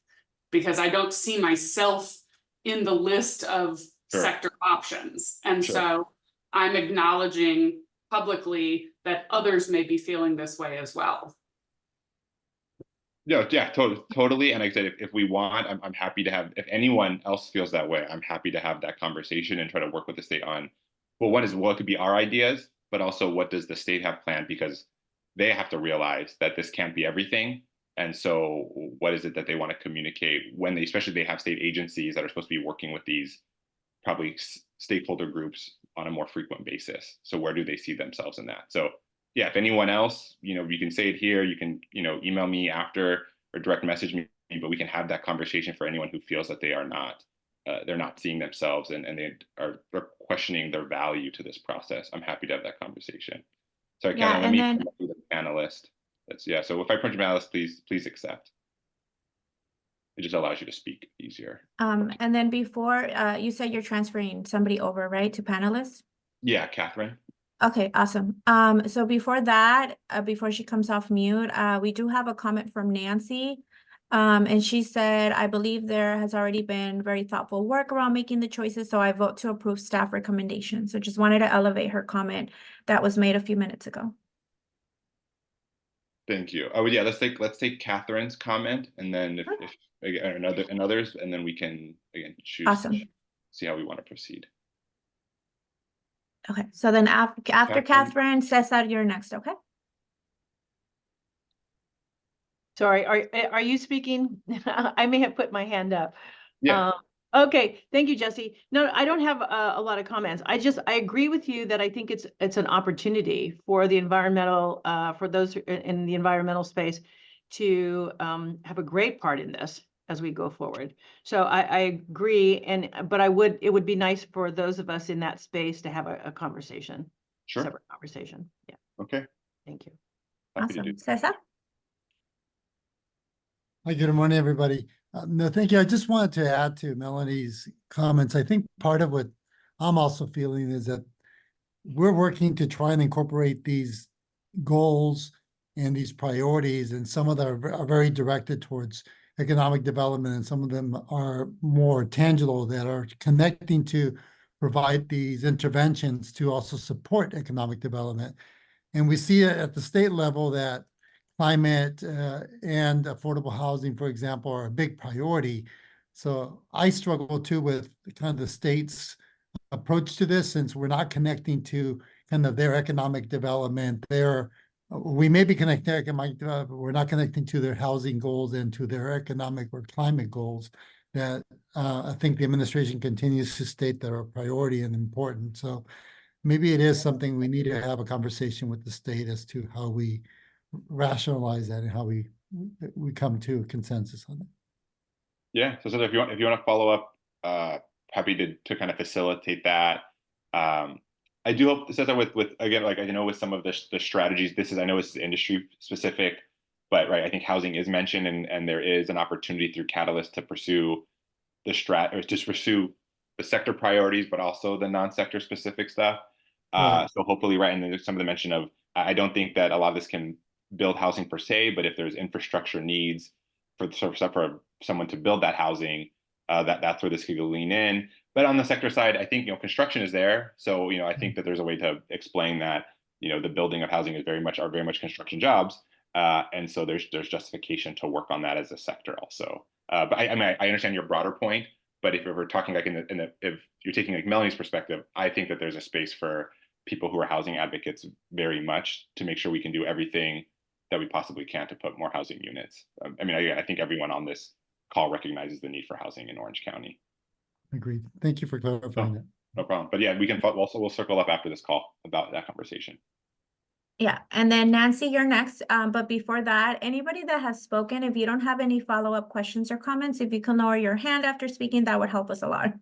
because I don't see myself in the list of sector options. And so I'm acknowledging publicly that others may be feeling this way as well. Yeah, totally. And like I said, if we want, I'm happy to have, if anyone else feels that way, I'm happy to have that conversation and try to work with the state on, well, what could be our ideas, but also what does the state have planned? Because they have to realize that this can't be everything. And so what is it that they want to communicate when especially they have state agencies that are supposed to be working with these probably stakeholder groups on a more frequent basis? So where do they see themselves in that? So yeah, if anyone else, you can say it here, you can, email me after or direct message me, but we can have that conversation for anyone who feels that they're not seeing themselves and they're questioning their value to this process. I'm happy to have that conversation. So Yeah, Kevin, let and me then- promote you to the panelist. So if I print your panelist, please accept. It just allows you to speak easier. And then before, you said you're transferring somebody over, right, to panelists? Yeah, Catherine. Okay, awesome. So before that, before she comes off mute, we do have a comment from Nancy. And she said, I believe there has already been very thoughtful work around making the choices, so I vote to approve staff recommendations. So just wanted to elevate her comment that was made a few minutes ago. Thank you. Oh yeah, let's take Catherine's comment, and then if again, and others, and then we can again choose. Awesome. See how we want to proceed. Okay, so then after Catherine, Cesar, you're next, okay? Sorry, are you speaking? I may have put my hand up. Yeah. Okay, thank you, Jesse. No, I don't have a lot of comments. I agree with you that I think it's an opportunity for the environmental, for those in the environmental space to have a great part in this as we go forward. So I agree, but it would be nice for those of us in that space to have a conversation. Sure. Separate conversation. Yeah. Okay. Thank you. Happy to do Awesome. Cesar? Hi, good morning, everybody. No, thank you. I just wanted to add to Melanie's comments. I think part of what I'm also feeling is that we're working to try and incorporate these goals and these priorities, and some of them are very directed towards economic development, and some of them are more tangible that are connecting to provide these interventions to also support economic development. And we see it at the state level that climate and affordable housing, for example, are a big priority. So I struggle too with kind of the state's approach to this, since we're not connecting to kind of their economic development. We may be connecting to economic development, but we're not connecting to their housing goals and to their economic or climate goals that I think the administration continues to state that are a priority and important. So maybe it is something we need to have a conversation with the state as to how we rationalize that and how we come to a consensus on it. Yeah. So if you want to follow up, happy to kind of facilitate that. I do hope Cesar with again, like I know with some of the strategies, I know this is industry specific, but right, I think housing is mentioned, and there is an opportunity through Catalyst to pursue pursue the sector priorities, but also the non-sector specific stuff. Right. So hopefully, right, and there's some of the mention of, I don't think that a lot of this can build housing per se, but if there's infrastructure needs for someone to build that housing, that's where this could lean in. But on the sector side, I think construction is there, so I think that there's a way to explain that the building of housing is very much construction jobs, and so there's justification to work on that as a sector also. But I mean I understand your broader point, but if we're talking like if you're taking like Melanie's perspective, I think that there's a space for people who are housing advocates very much to make sure we can do everything that we possibly can to put more housing units. I mean, I think everyone on this call recognizes the need for housing in Orange County. Agreed. Thank you for clarifying that. No problem. But yeah, we'll circle up after this call about that conversation. Yeah, and then Nancy, you're next. But before that, anybody that has spoken, if you don't have any follow-up questions or comments, if you can lower your hand after speaking, that would help us a lot.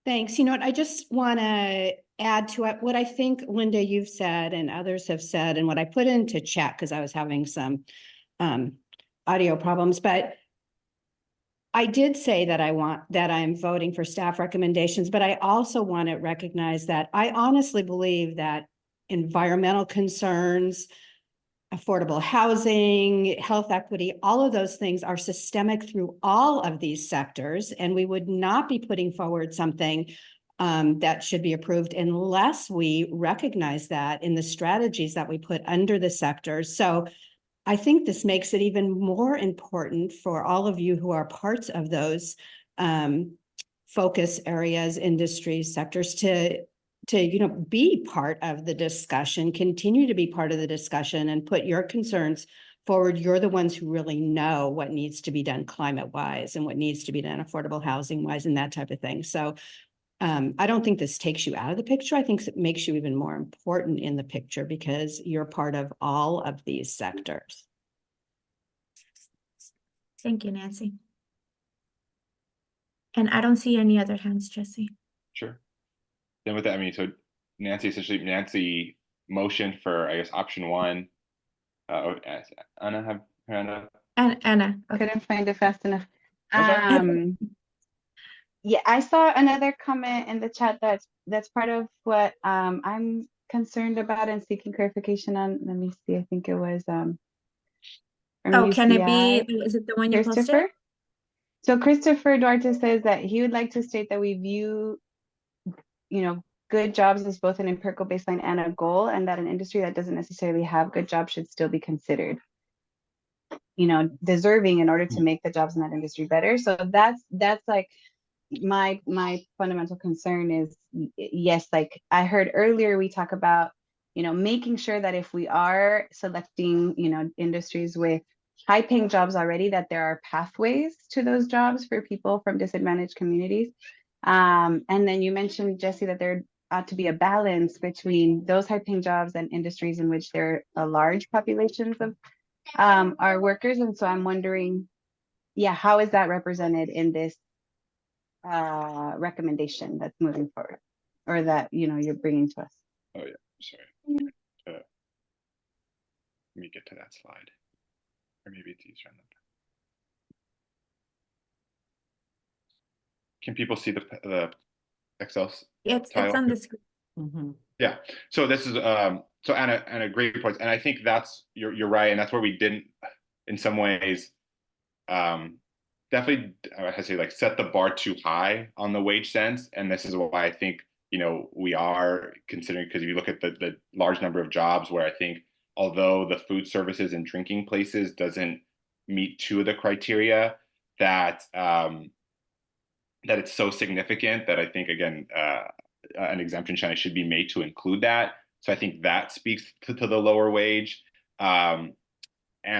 Thanks. You know what, I just want to add to it what I think, Linda, you've said and others have said, and what I put into chat because I was having some audio problems, but I did say that I'm voting for staff recommendations, but I also want to recognize that I honestly believe that environmental concerns, affordable housing, health equity, all of those things are systemic through all of these sectors, and we would not be putting forward something that should be approved unless we recognize that in the strategies that we put under the sectors. So I think this makes it even more important for all of you who are parts of those focus areas, industries, sectors to be part of the discussion, continue to be part of the discussion and put your concerns forward. You're the ones who really know what needs to be done climate-wise and what needs to be done affordable housing-wise and that type of thing. So I don't think this takes you out of the picture. I think it makes you even more important in the picture because you're part of all of these sectors. Thank you, Nancy. And I don't see any other hands, Jesse. Sure. Then with that, I mean, so Nancy motioned for, I guess, option one. Anna have her hand up? And Anna, okay. Couldn't find it fast enough. That's all right. Yeah, I saw another comment in the chat that's part of what I'm concerned about and seeking clarification on. Let me see. I think it was from Oh, can it UCI. be, is it the one you posted? Christopher. So Christopher Duarte says that he would like to state that we view, good jobs as both an empirical baseline and a goal, and that an industry that doesn't necessarily have good jobs should still be considered, deserving in order to make the jobs in that industry better. So that's like my fundamental concern is, yes, like I heard earlier, we talk about, making sure that if we are selecting, industries with high paying jobs already, that there are pathways to those jobs for people from disadvantaged communities. And then you mentioned, Jesse, that there ought to be a balance between those high paying jobs and industries in which there are large populations of our workers. And so I'm wondering, how is that represented in this recommendation that's moving forward, or that you're bringing to us? Oh yeah, sorry. Let me get to that slide, or maybe it's easier on the. Can people see the Excel? It's tile? on the screen. Mm-hmm. Yeah. So this is so Anna, great point, and I think that's you're right, and that's where we didn't, in some ways, definitely I have to say, like, set the bar too high on the wage sense, and this is why I think we are considering, because if you look at the large number of jobs where I think, although the food services and drinking places doesn't meet two of the criteria, that that it's so significant that I think, again, an exemption should be made to include that. So I think that speaks to the lower wage. And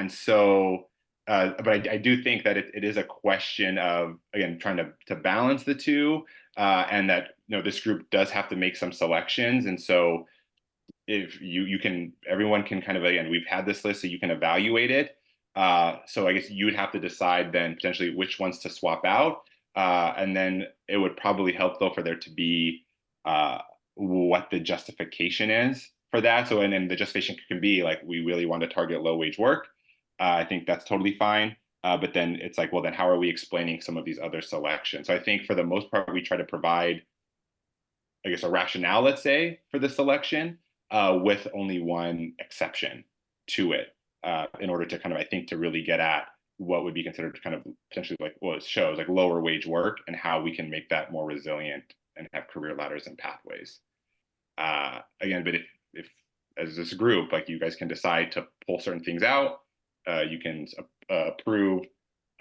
so, but I do think that it is a question of, again, trying to balance the two, and that, this group does have to make some selections. And so if everyone can kind of, again, we've had this list, so you can evaluate it. So I guess you would have to decide then potentially which ones to swap out. And then it would probably help, though, for there to be what the justification is for that. So, and then the justification can be like, we really want to target low wage work. I think that's totally fine. But then it's like, well, then how are we explaining some of these other selections? So I think for the most part, we try to provide, I guess, a rationale, let's say, for the selection, with only one exception to it, in order to kind of, I think, to really get at what would be considered kind of potentially, like, well, it shows like lower wage work and how we can make that more resilient and have career ladders and pathways. Again, but if as this group, like, you guys can decide to pull certain things out, you can approve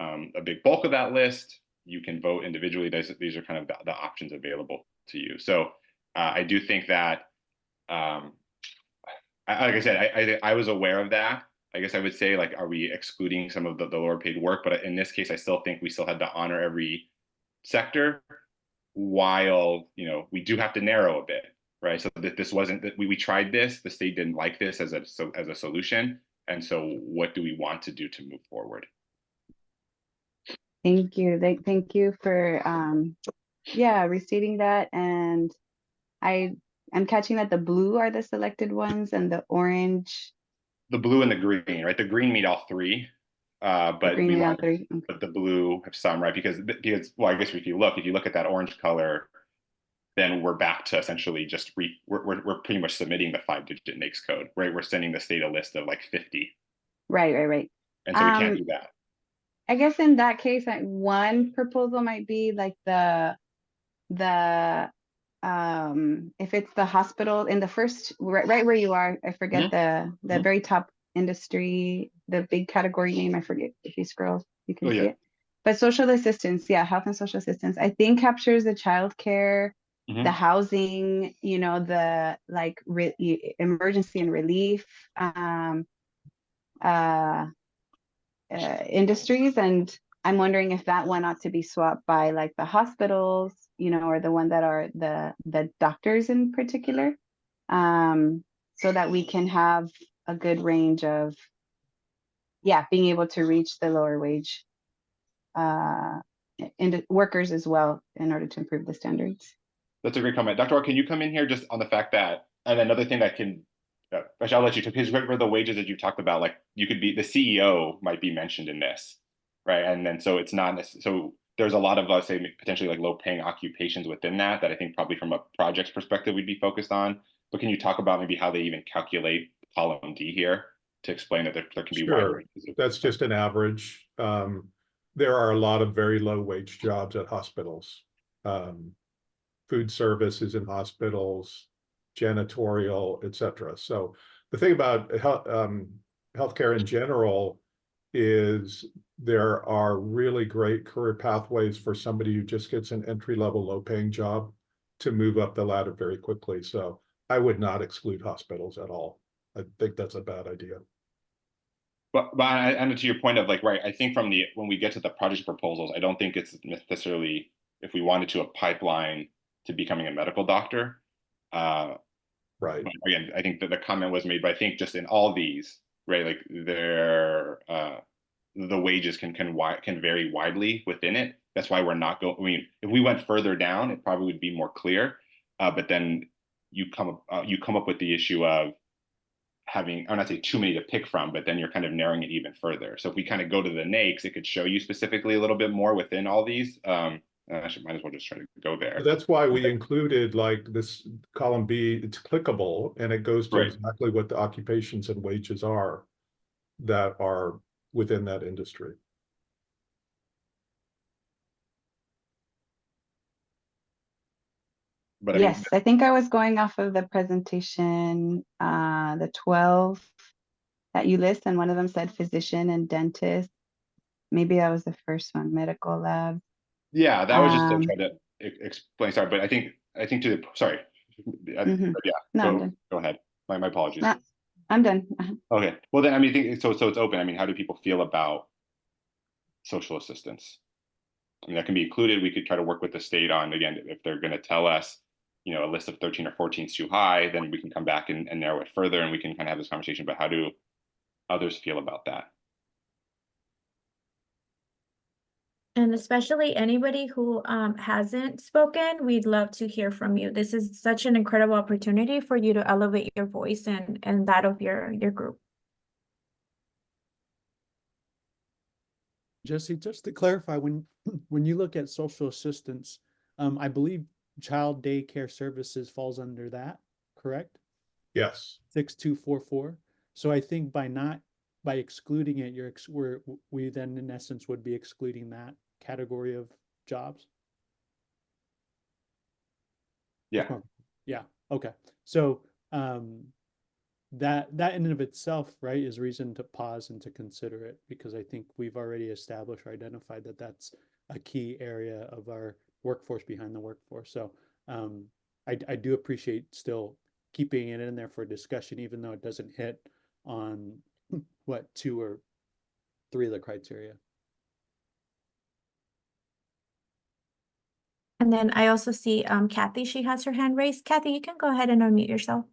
a big bulk of that list. You can vote individually. These are kind of the options available to you. So I do think that, like I said, I was aware of that. I guess I would say, like, are we excluding some of the lower paid work? But in this case, I still think we still had to honor every sector, while, we do have to narrow a bit, right? So that this wasn't that we tried this, the state didn't like this as a solution. And so what do we want to do to move forward? Thank you. Thank you for restating that. And I'm catching that the blue are the selected ones and the orange. The blue and the green, right? The green meet all three, but but the blue have some, right? Because well, I guess if you look at that orange color, then we're back to essentially just we're pretty much submitting the 5-digit NAICS code, right? We're sending the state a list of like 50. Right. And so we can't do that. I guess in that case, one proposal might be like the if it's the hospital in the first, right where you are, I forget the very top industry, the big category name, I forget. If you scroll, you can see it. But social assistance, health and social assistance, I think captures the childcare, the housing, the like emergency and relief industries. And I'm wondering if that one ought to be swapped by like the hospitals, you know, or the one that are the doctors in particular, so that we can have a good range of, yeah, being able to reach the lower wage and workers as well in order to improve the standards. That's a great comment. Dr. Orr, can you come in here just on the fact that, and another thing that can, actually, I'll let you take, because for the wages that you talked about, like you could be, the CEO might be mentioned in this, right? And then so it's not, so there's a lot of, let's say, potentially like low paying occupations within that I think probably from a projects perspective we'd be focused on. But can you talk about maybe how they even calculate column D here to explain that there can be wide Sure, ranges of- that's just an average. There are a lot of very low wage jobs at hospitals. Food services in hospitals, janitorial, etc. So the thing about healthcare in general is there are really great career pathways for somebody who just gets an entry-level low-paying job to move up the ladder very quickly. So I would not exclude hospitals at all. I think that's a bad idea. But and to your point of like, right, I think from the, when we get to the project proposals, I don't think it's necessarily, if we wanted to, a pipeline to becoming a medical doctor. Right. Again, I think that the comment was made, but I think just in all these, right, like the wages can vary widely within it. That's why we're not going, I mean, if we went further down, it probably would be more clear. But then you come up with the issue of having, I'm not saying too many to pick from, but then you're kind of narrowing it even further. So if we kind of go to the NAICS, it could show you specifically a little bit more within all these. I might as well just try to go there. That's why we included like this column B, it's clickable, and it goes to Right. exactly what the occupations and wages are that are within that industry. But Yes, I think I was going off of the presentation, the 12 that you list, and one of them said physician and dentist. Maybe that was the first one, medical lab. yeah, that was just to try to explain. Sorry, but I think to the, sorry. Mhm. Yeah, No, I'm done. go ahead. My apologies. No, I'm done. Okay, well then, I mean, so it's open. I mean, how do people feel about social assistance? I mean, that can be included. We could try to work with the state on, again, if they're going to tell us, you know, a list of 13 or 14 is too high, then we can come back and narrow it further, and we can kind of have this conversation about how do others feel about that. And especially anybody who hasn't spoken, we'd love to hear from you. This is such an incredible opportunity for you to elevate your voice and that of your group. Jesse, just to clarify, when you look at social assistance, I believe child daycare services falls under that, correct? Yes. 6244. So I think by excluding it, we then in essence would be excluding that category of jobs. Yeah. Yeah. Okay. So that in and of itself, right, is reason to pause and to consider it, because I think we've already established or identified that that's a key area of our workforce behind the workforce. So I do appreciate still keeping it in there for discussion, even though it doesn't hit on what 2 or 3 of the criteria. And then I also see Kathy, she has her hand raised. Kathy, you can go ahead and unmute yourself.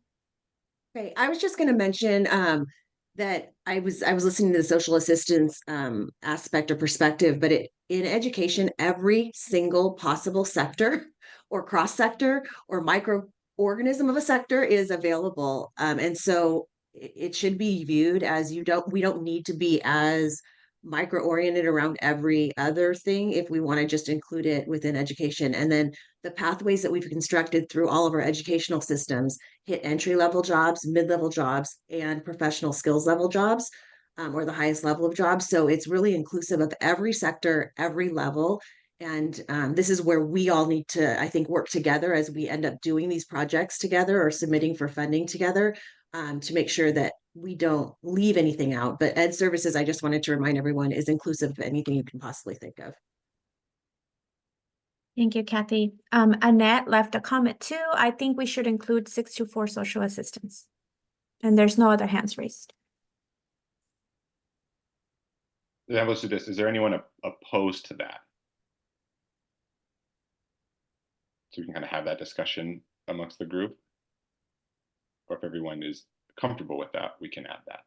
Okay, I was just going to mention that I was listening to the social assistance aspect or perspective, but in education, every single possible sector or cross sector or microorganism of a sector is available, and so it should be viewed as we don't need to be as micro-oriented around every other thing if we want to just include it within education. And then the pathways that we've constructed through all of our educational systems hit entry-level jobs, mid-level jobs, and professional skills level jobs, or the highest level of jobs. So it's really inclusive of every sector, every level. And this is where we all need to, I think, work together as we end up doing these projects together or submitting for funding together, to make sure that we don't leave anything out. But Ed Services, I just wanted to remind everyone, is inclusive of anything you can possibly think of. Thank you, Kathy. Annette left a comment too. I think we should include 624 social assistance. And there's no other hands raised. let's do this. Is there anyone opposed to that? So we can kind of have that discussion amongst the group. Or if everyone is comfortable with that, we can add that.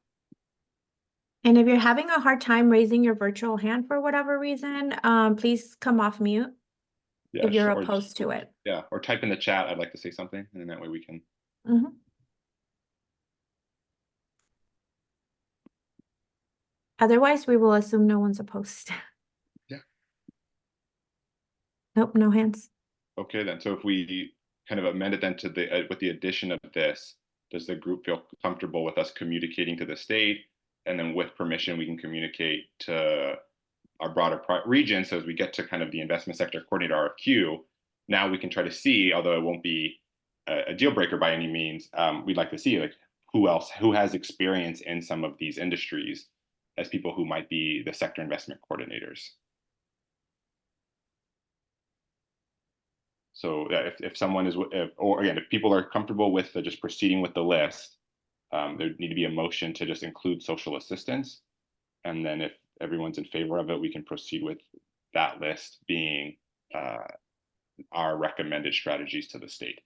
And if you're having a hard time raising your virtual hand for whatever reason, please come off mute Yeah, if you're sure, or opposed just- to it. Yeah, or type in the chat, I'd like to say something, and then that way we can. Mhm. Otherwise, we will assume no one's opposed. Yeah. Nope, no hands. Okay, then. So if we kind of amend it then to the with the addition of this, does the group feel comfortable with us communicating to the state, and then with permission we can communicate to our broader region? So as we get to kind of the investment sector coordinator RFQ, now we can try to see, although it won't be a deal breaker by any means, we'd like to see like who has experience in some of these industries as people who might be the sector investment coordinators. So if someone is, or again, if people are comfortable with just proceeding with the list, there need to be a motion to just include social assistance. And then if everyone's in favor of it, we can proceed with that list being our recommended strategies to the state.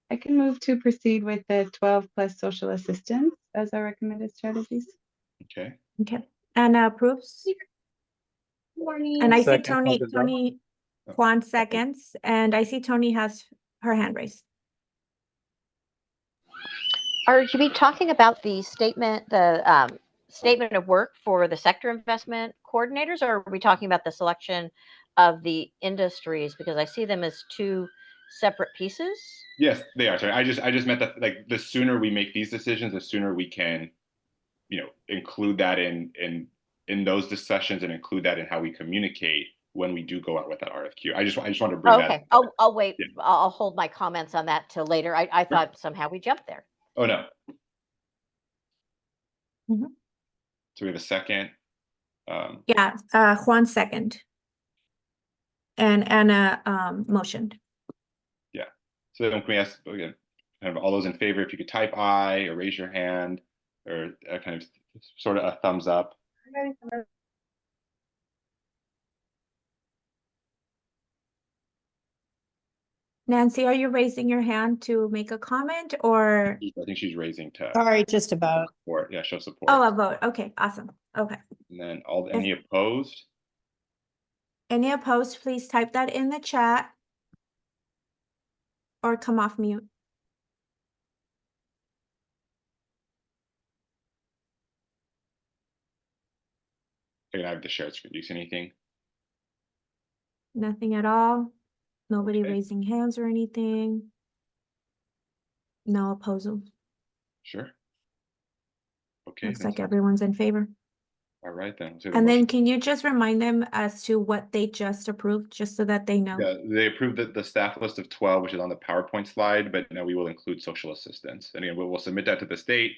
I can move to proceed with the 12 plus social assistance as our recommended strategies. Okay. Okay. Anna approves. Morning. And I see Second, Tony, Dr. Tony, Juan seconds, and I see Tony has her hand raised. Are you be talking about the statement of work for the sector investment coordinators, or are we talking about the selection of the industries? Because I see them as two separate pieces. Yes, they are. Sorry, I just meant that like the sooner we make these decisions, the sooner we can, include that in those discussions and include that in how we communicate when we do go out with that RFQ. I just wanted to bring that. Okay, I'll wait. Yeah. I'll hold my comments on that till later. I thought somehow we jumped there. Oh no. Mm-hmm. So we have a second. Yeah, Juan second. And Anna motioned. Yeah. So then can we ask again, kind of all those in favor, if you could type aye or raise your hand or kind of sort of a thumbs up. Nancy, are you raising your hand to make a comment or? I think she's raising to. Sorry, just about. Support. Yeah, show support. Oh, a vote. Okay, awesome. Okay. And then any opposed? Any opposed, please type that in the chat or come off mute. I have the shared screen. Do you see anything? Nothing at all. Nobody Okay. raising hands or anything. No opposals. Sure. Okay. Looks like everyone's in favor. All right then. And then can you just remind them as to what they just approved, just so that they know? Yeah, they approved the staff list of 12, which is on the PowerPoint slide, but now we will include social assistance. And again, we'll submit that to the state.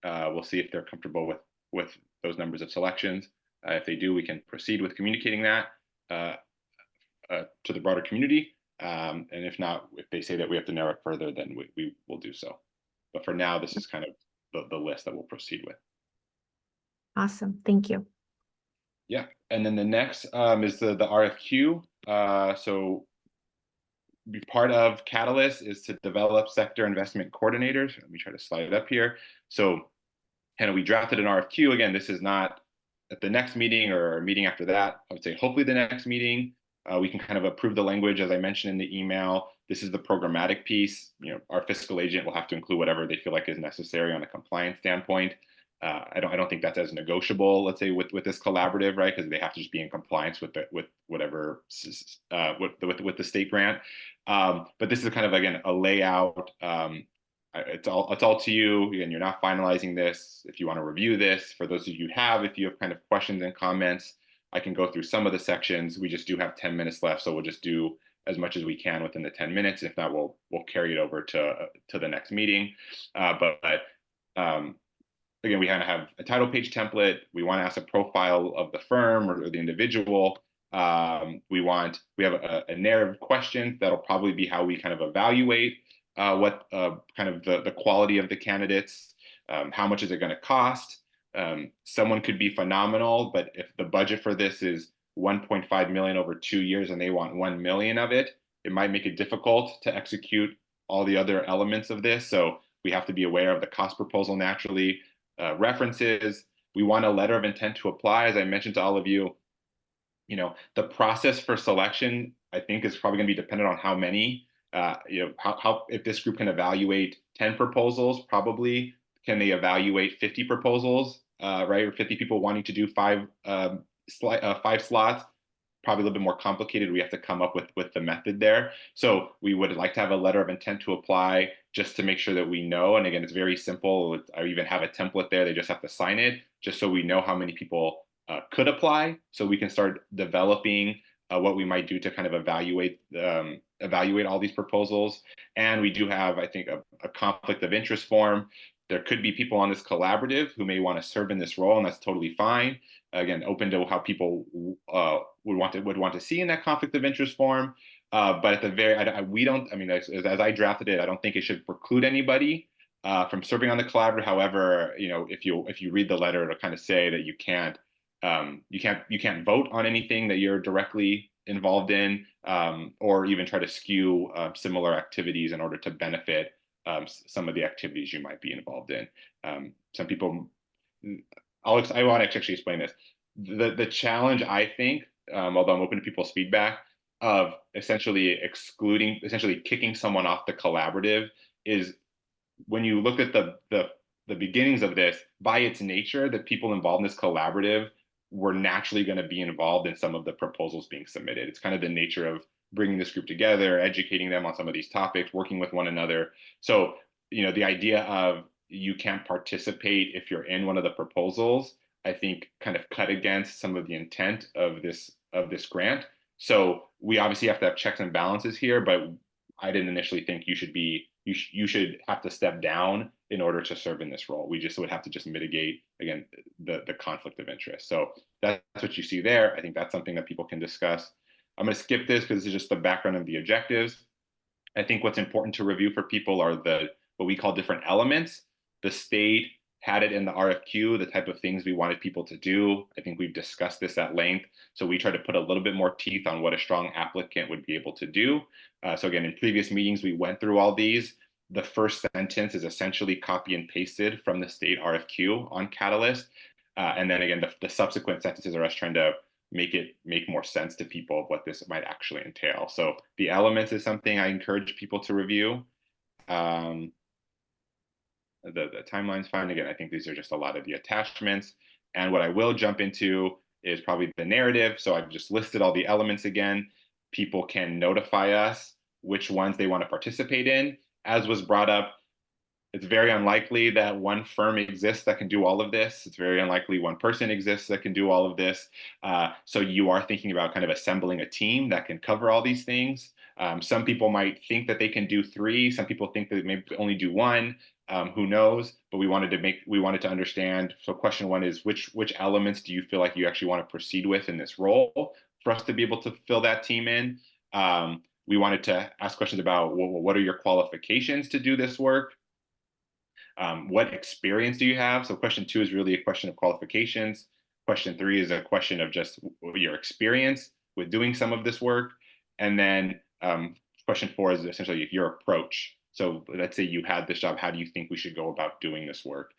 We'll see if they're comfortable with those numbers of selections. If they do, we can proceed with communicating that to the broader community. And if not, if they say that we have to narrow it further, then we will do so. But for now, this is kind of the list that we'll proceed with. Awesome. Thank you. Yeah. And then the next is the RFQ. So part of Catalyst is to develop sector investment coordinators. Let me try to slide it up here. So kind of we drafted an RFQ. Again, this is not at the next meeting or a meeting after that. I would say hopefully the next meeting, we can kind of approve the language as I mentioned in the email. This is the programmatic piece. Our fiscal agent will have to include whatever they feel like is necessary on a compliance standpoint. I don't think that's as negotiable, let's say, with this collaborative, right? Because they have to just be in compliance with whatever with the state grant. But this is kind of again a layout. It's all to you. Again, you're not finalizing this. If you want to review this, for those of you who have, if you have kind of questions and comments, I can go through some of the sections. We just do have 10 minutes left, so we'll just do as much as we can within the 10 minutes. If not, we'll carry it over to the next meeting. Again, we kind of have a title page template. We want to ask a profile of the firm or the individual. We have a narrative question that'll probably be how we kind of evaluate what kind of the quality of the candidates. How much is it going to cost? someone could be phenomenal, but if the budget for this is 1.5 million over 2 years and they want 1 million of it, it might make it difficult to execute all the other elements of this. So we have to be aware of the cost proposal naturally, references. We want a letter of intent to apply. As I mentioned to all of you, the process for selection, I think, is probably going to be dependent on how many, how if this group can evaluate 10 proposals, probably can they evaluate 50 proposals, right? Or 50 people wanting to do 5 slots, probably a little bit more complicated. We have to come up with the method there. So we would like to have a letter of intent to apply just to make sure that we know. And again, it's very simple. I even have a template there. They just have to sign it just so we know how many people could apply, so we can start developing what we might do to kind of evaluate all these proposals. And we do have, I think, a conflict of interest form. There could be people on this collaborative who may want to serve in this role, and that's totally fine. Again, open to how people would want to see in that conflict of interest form. But at the very, we don't. I mean, as I drafted it, I don't think it should preclude anybody from serving on the collaborative. However, if you read the letter, it'll kind of say that you can't vote on anything that you're directly involved in, or even try to skew similar activities in order to benefit some of the activities you might be involved in. Some people, I want to actually explain this. The challenge, I think, although I'm open to people's feedback, of essentially kicking someone off the collaborative is when you look at the beginnings of this, by its nature, the people involved in this collaborative were naturally going to be involved in some of the proposals being submitted. It's kind of the nature of bringing this group together, educating them on some of these topics, working with one another. So, the idea of you can't participate if you're in one of the proposals, I think kind of cut against some of the intent of this grant. So we obviously have to have checks and balances here, but I didn't initially think you should have to step down in order to serve in this role. We just would have to just mitigate, again, the conflict of interest. So that's what you see there. I think that's something that people can discuss. I'm going to skip this because this is just the background of the objectives. I think what's important to review for people are what we call different elements. The state had it in the RFQ, the type of things we wanted people to do. I think we've discussed this at length. So we try to put a little bit more teeth on what a strong applicant would be able to do. So again, in previous meetings, we went through all these. The first sentence is essentially copy and pasted from the state RFQ on Catalyst. And then again, the subsequent sentences are us trying to make more sense to people of what this might actually entail. So the elements is something I encourage people to review. The timeline's fine. Again, I think these are just a lot of the attachments. And what I will jump into is probably the narrative. So I've just listed all the elements again. People can notify us which ones they want to participate in. As was brought up, it's very unlikely that one firm exists that can do all of this. It's very unlikely one person exists that can do all of this. So you are thinking about kind of assembling a team that can cover all these things. Some people might think that they can do 3. Some people think that they may only do 1. Who knows? But we wanted to understand. So question 1 is which elements do you feel like you actually want to proceed with in this role for us to be able to fill that team in? We wanted to ask questions about what are your qualifications to do this work? What experience do you have? So question 2 is really a question of qualifications. Question 3 is a question of just your experience with doing some of this work. And then question 4 is essentially your approach. So let's say you had this job, how do you think we should go about doing this work?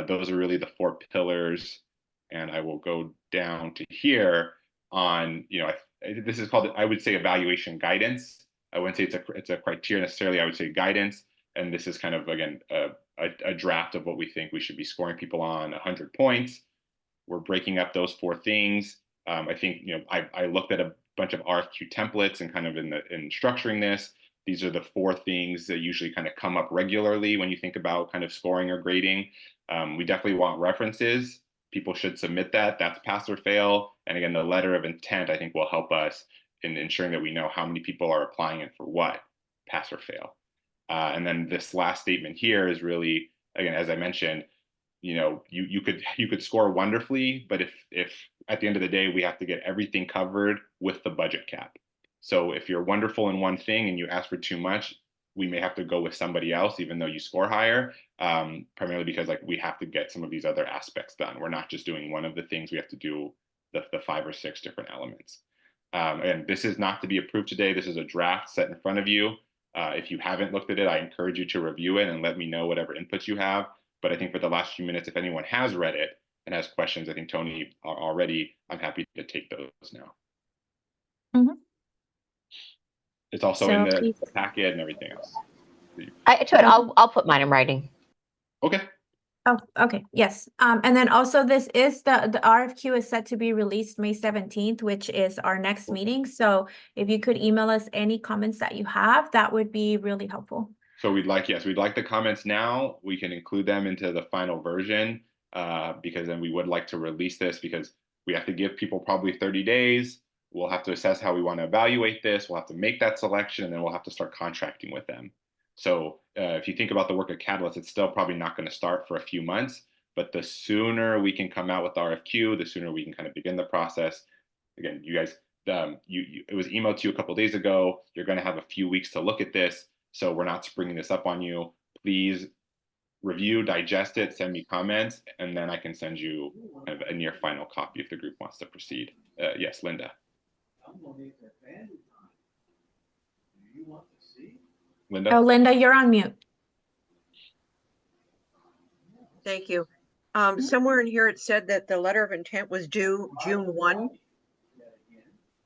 Those are really the 4 pillars. And I will go down to here on, this is called, I would say, evaluation guidance. I wouldn't say it's a criteria necessarily. I would say guidance. And this is kind of, again, a draft of what we think we should be scoring people on 100 points. We're breaking up those 4 things. I think, I looked at a bunch of RFQ templates and kind of in structuring this. These are the 4 things that usually kind of come up regularly when you think about kind of scoring or grading. We definitely want references. People should submit that. That's pass or fail. And again, the letter of intent, I think, will help us in ensuring that we know how many people are applying it for what, pass or fail. And then this last statement here is really, again, as I mentioned, you could score wonderfully, but if at the end of the day, we have to get everything covered with the budget cap. So if you're wonderful in one thing and you ask for too much, we may have to go with somebody else, even though you score higher, primarily because like we have to get some of these other aspects done. We're not just doing one of the things, we have to do the 5 or 6 different elements. And this is not to be approved today. This is a draft set in front of you. If you haven't looked at it, I encourage you to review it and let me know whatever inputs you have. But I think for the last few minutes, if anyone has read it and has questions, I think Tony already, I'm happy to take those now. Mhm. It's also in So the packet and everything else. I'll put mine in writing. Okay. Oh, okay, yes. And then also this is the RFQ is set to be released May 17th, which is our next meeting. So if you could email us any comments that you have, that would be really helpful. So we'd like the comments now. We can include them into the final version because then we would like to release this because we have to give people probably 30 days. We'll have to assess how we want to evaluate this. We'll have to make that selection and then we'll have to start contracting with them. So if you think about the work of Catalyst, it's still probably not going to start for a few months, but the sooner we can come out with the RFQ, the sooner we can kind of begin the process. Again, you guys, it was emailed to you a couple of days ago. You're going to have a few weeks to look at this. So we're not springing this up on you. Please review, digest it, send me comments, and then I can send you kind of a near final copy if the group wants to proceed. Yes, Linda. Linda? Oh, Linda, you're on mute. Thank you. Somewhere in here it said that the letter of intent was due June 1.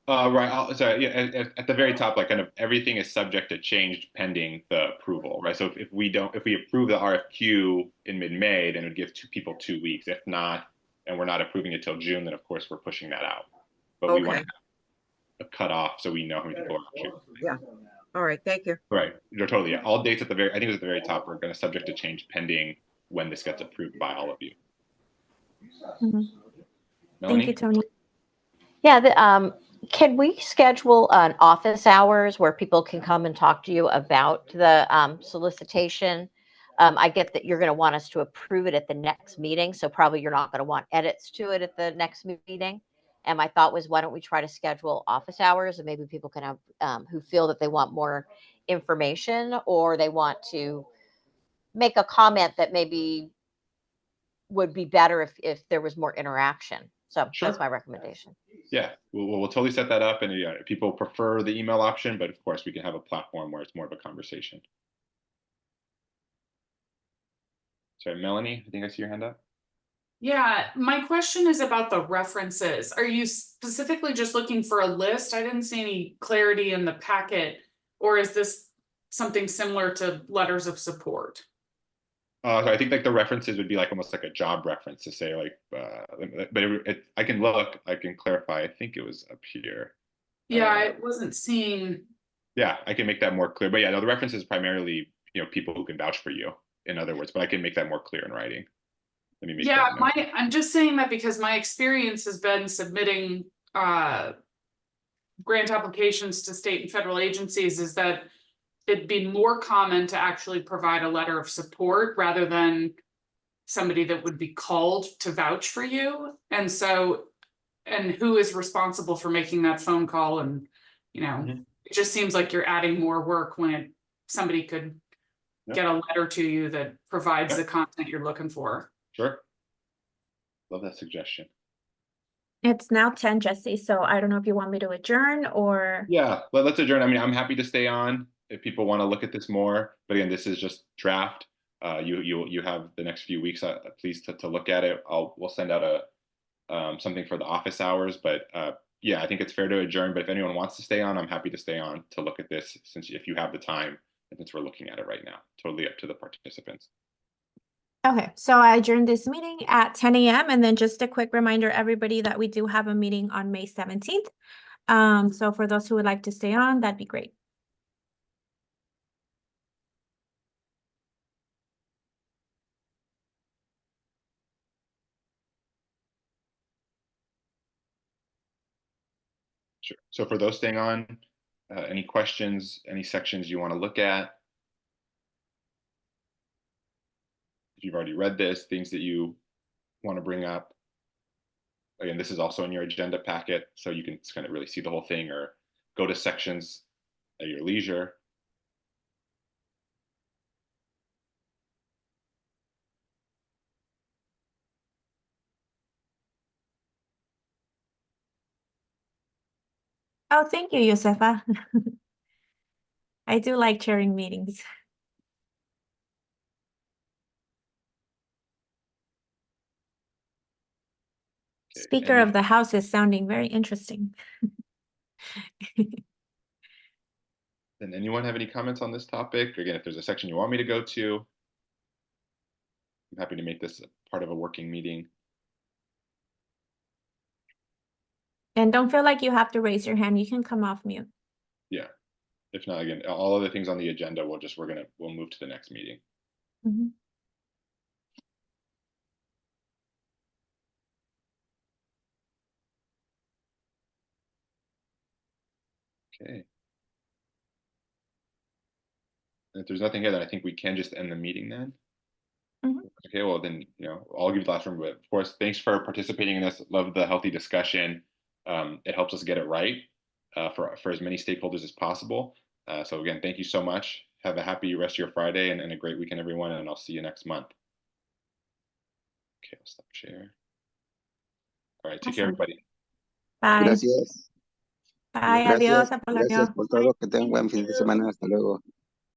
Right. Sorry. Yeah. At the very top, like kind of everything is subject to change pending the approval, right? So if we approve the RFQ in mid-May, then it would give people 2 weeks. If not, and we're not approving it till June, then of course we're pushing that out. But we want to have a cutoff so we know how many people are actually. Yeah. All right. Thank you. Right. You're totally. Yeah. All dates at the very. I think it's at the very top. We're going to subject to change pending when this gets approved by all of you. Mhm. Melanie? Thank you, Tony. Yeah, can we schedule an office hours where people can come and talk to you about the solicitation? I get that you're going to want us to approve it at the next meeting, so probably you're not going to want edits to it at the next meeting. And my thought was, why don't we try to schedule office hours, and maybe people can have who feel that they want more information or they want to make a comment that maybe would be better if there was more interaction. So Sure. That's my recommendation. Yeah, we'll totally set that up. And if people prefer the email option, but of course we can have a platform where it's more of a conversation. Sorry, Melanie, I think I see your hand up. Yeah, my question is about the references. Are you specifically just looking for a list? I didn't see any clarity in the packet, or is this something similar to letters of support? I think like the references would be like almost like a job reference to say like, but I can look, I can clarify. I think it was up here. Yeah, I wasn't seeing. Yeah, I can make that more clear. But yeah, no, the reference is primarily, people who can vouch for you, in other words, but I can make that more clear in writing. Let me make Yeah, that note. I'm just saying that because my experience has been submitting grant applications to state and federal agencies is that it'd be more common to actually provide a letter of support rather than somebody that would be called to vouch for you. And so, and who is responsible for making that phone call? And, it just seems like you're adding more work when somebody could get a letter to you that provides the content you're looking for. Sure. Love that suggestion. It's now 10, Jesse, so I don't know if you want me to adjourn or. Yeah, let's adjourn. I mean, I'm happy to stay on if people want to look at this more, but again, this is just draft. You have the next few weeks, please to look at it. We'll send out something for the office hours, but yeah, I think it's fair to adjourn. But if anyone wants to stay on, I'm happy to stay on to look at this if you have the time, and since we're looking at it right now, totally up to the participants. Okay, so I adjourned this meeting at 10 a.m. and then just a quick reminder, everybody, that we do have a meeting on May 17th. So for those who would like to stay on, that'd be great. Sure. So for those staying on, any questions, any sections you want to look at? If you've already read this, things that you want to bring up. Again, this is also in your agenda packet, so you can kind of really see the whole thing or go to sections at your leisure. Oh, thank you, Josefa. I do like chairing meetings. Okay, Speaker any- of the House is sounding very interesting. And anyone have any comments on this topic? Again, if there's a section you want me to go to, I'm happy to make this part of a working meeting. And don't feel like you have to raise your hand. You can come off mute. Yeah. If not, again, all other things on the agenda, we'll move to the next meeting. Mhm. Okay. And if there's nothing here, then I think we can just end the meeting then. Mhm. Okay, well then, I'll give you the last word, but of course, thanks for participating in this. Love the healthy discussion. It helps us get it right for as many stakeholders as possible. So again, thank you so much. Have a happy rest of your Friday and a great weekend, everyone, and I'll see you next month. Okay, I'll stop share. All right, take care, Awesome. everybody. Bye. Gracias. Bye. Adiós, Gracias Apolonio. por todo. Que tengan buen fin de semana. Hasta luego.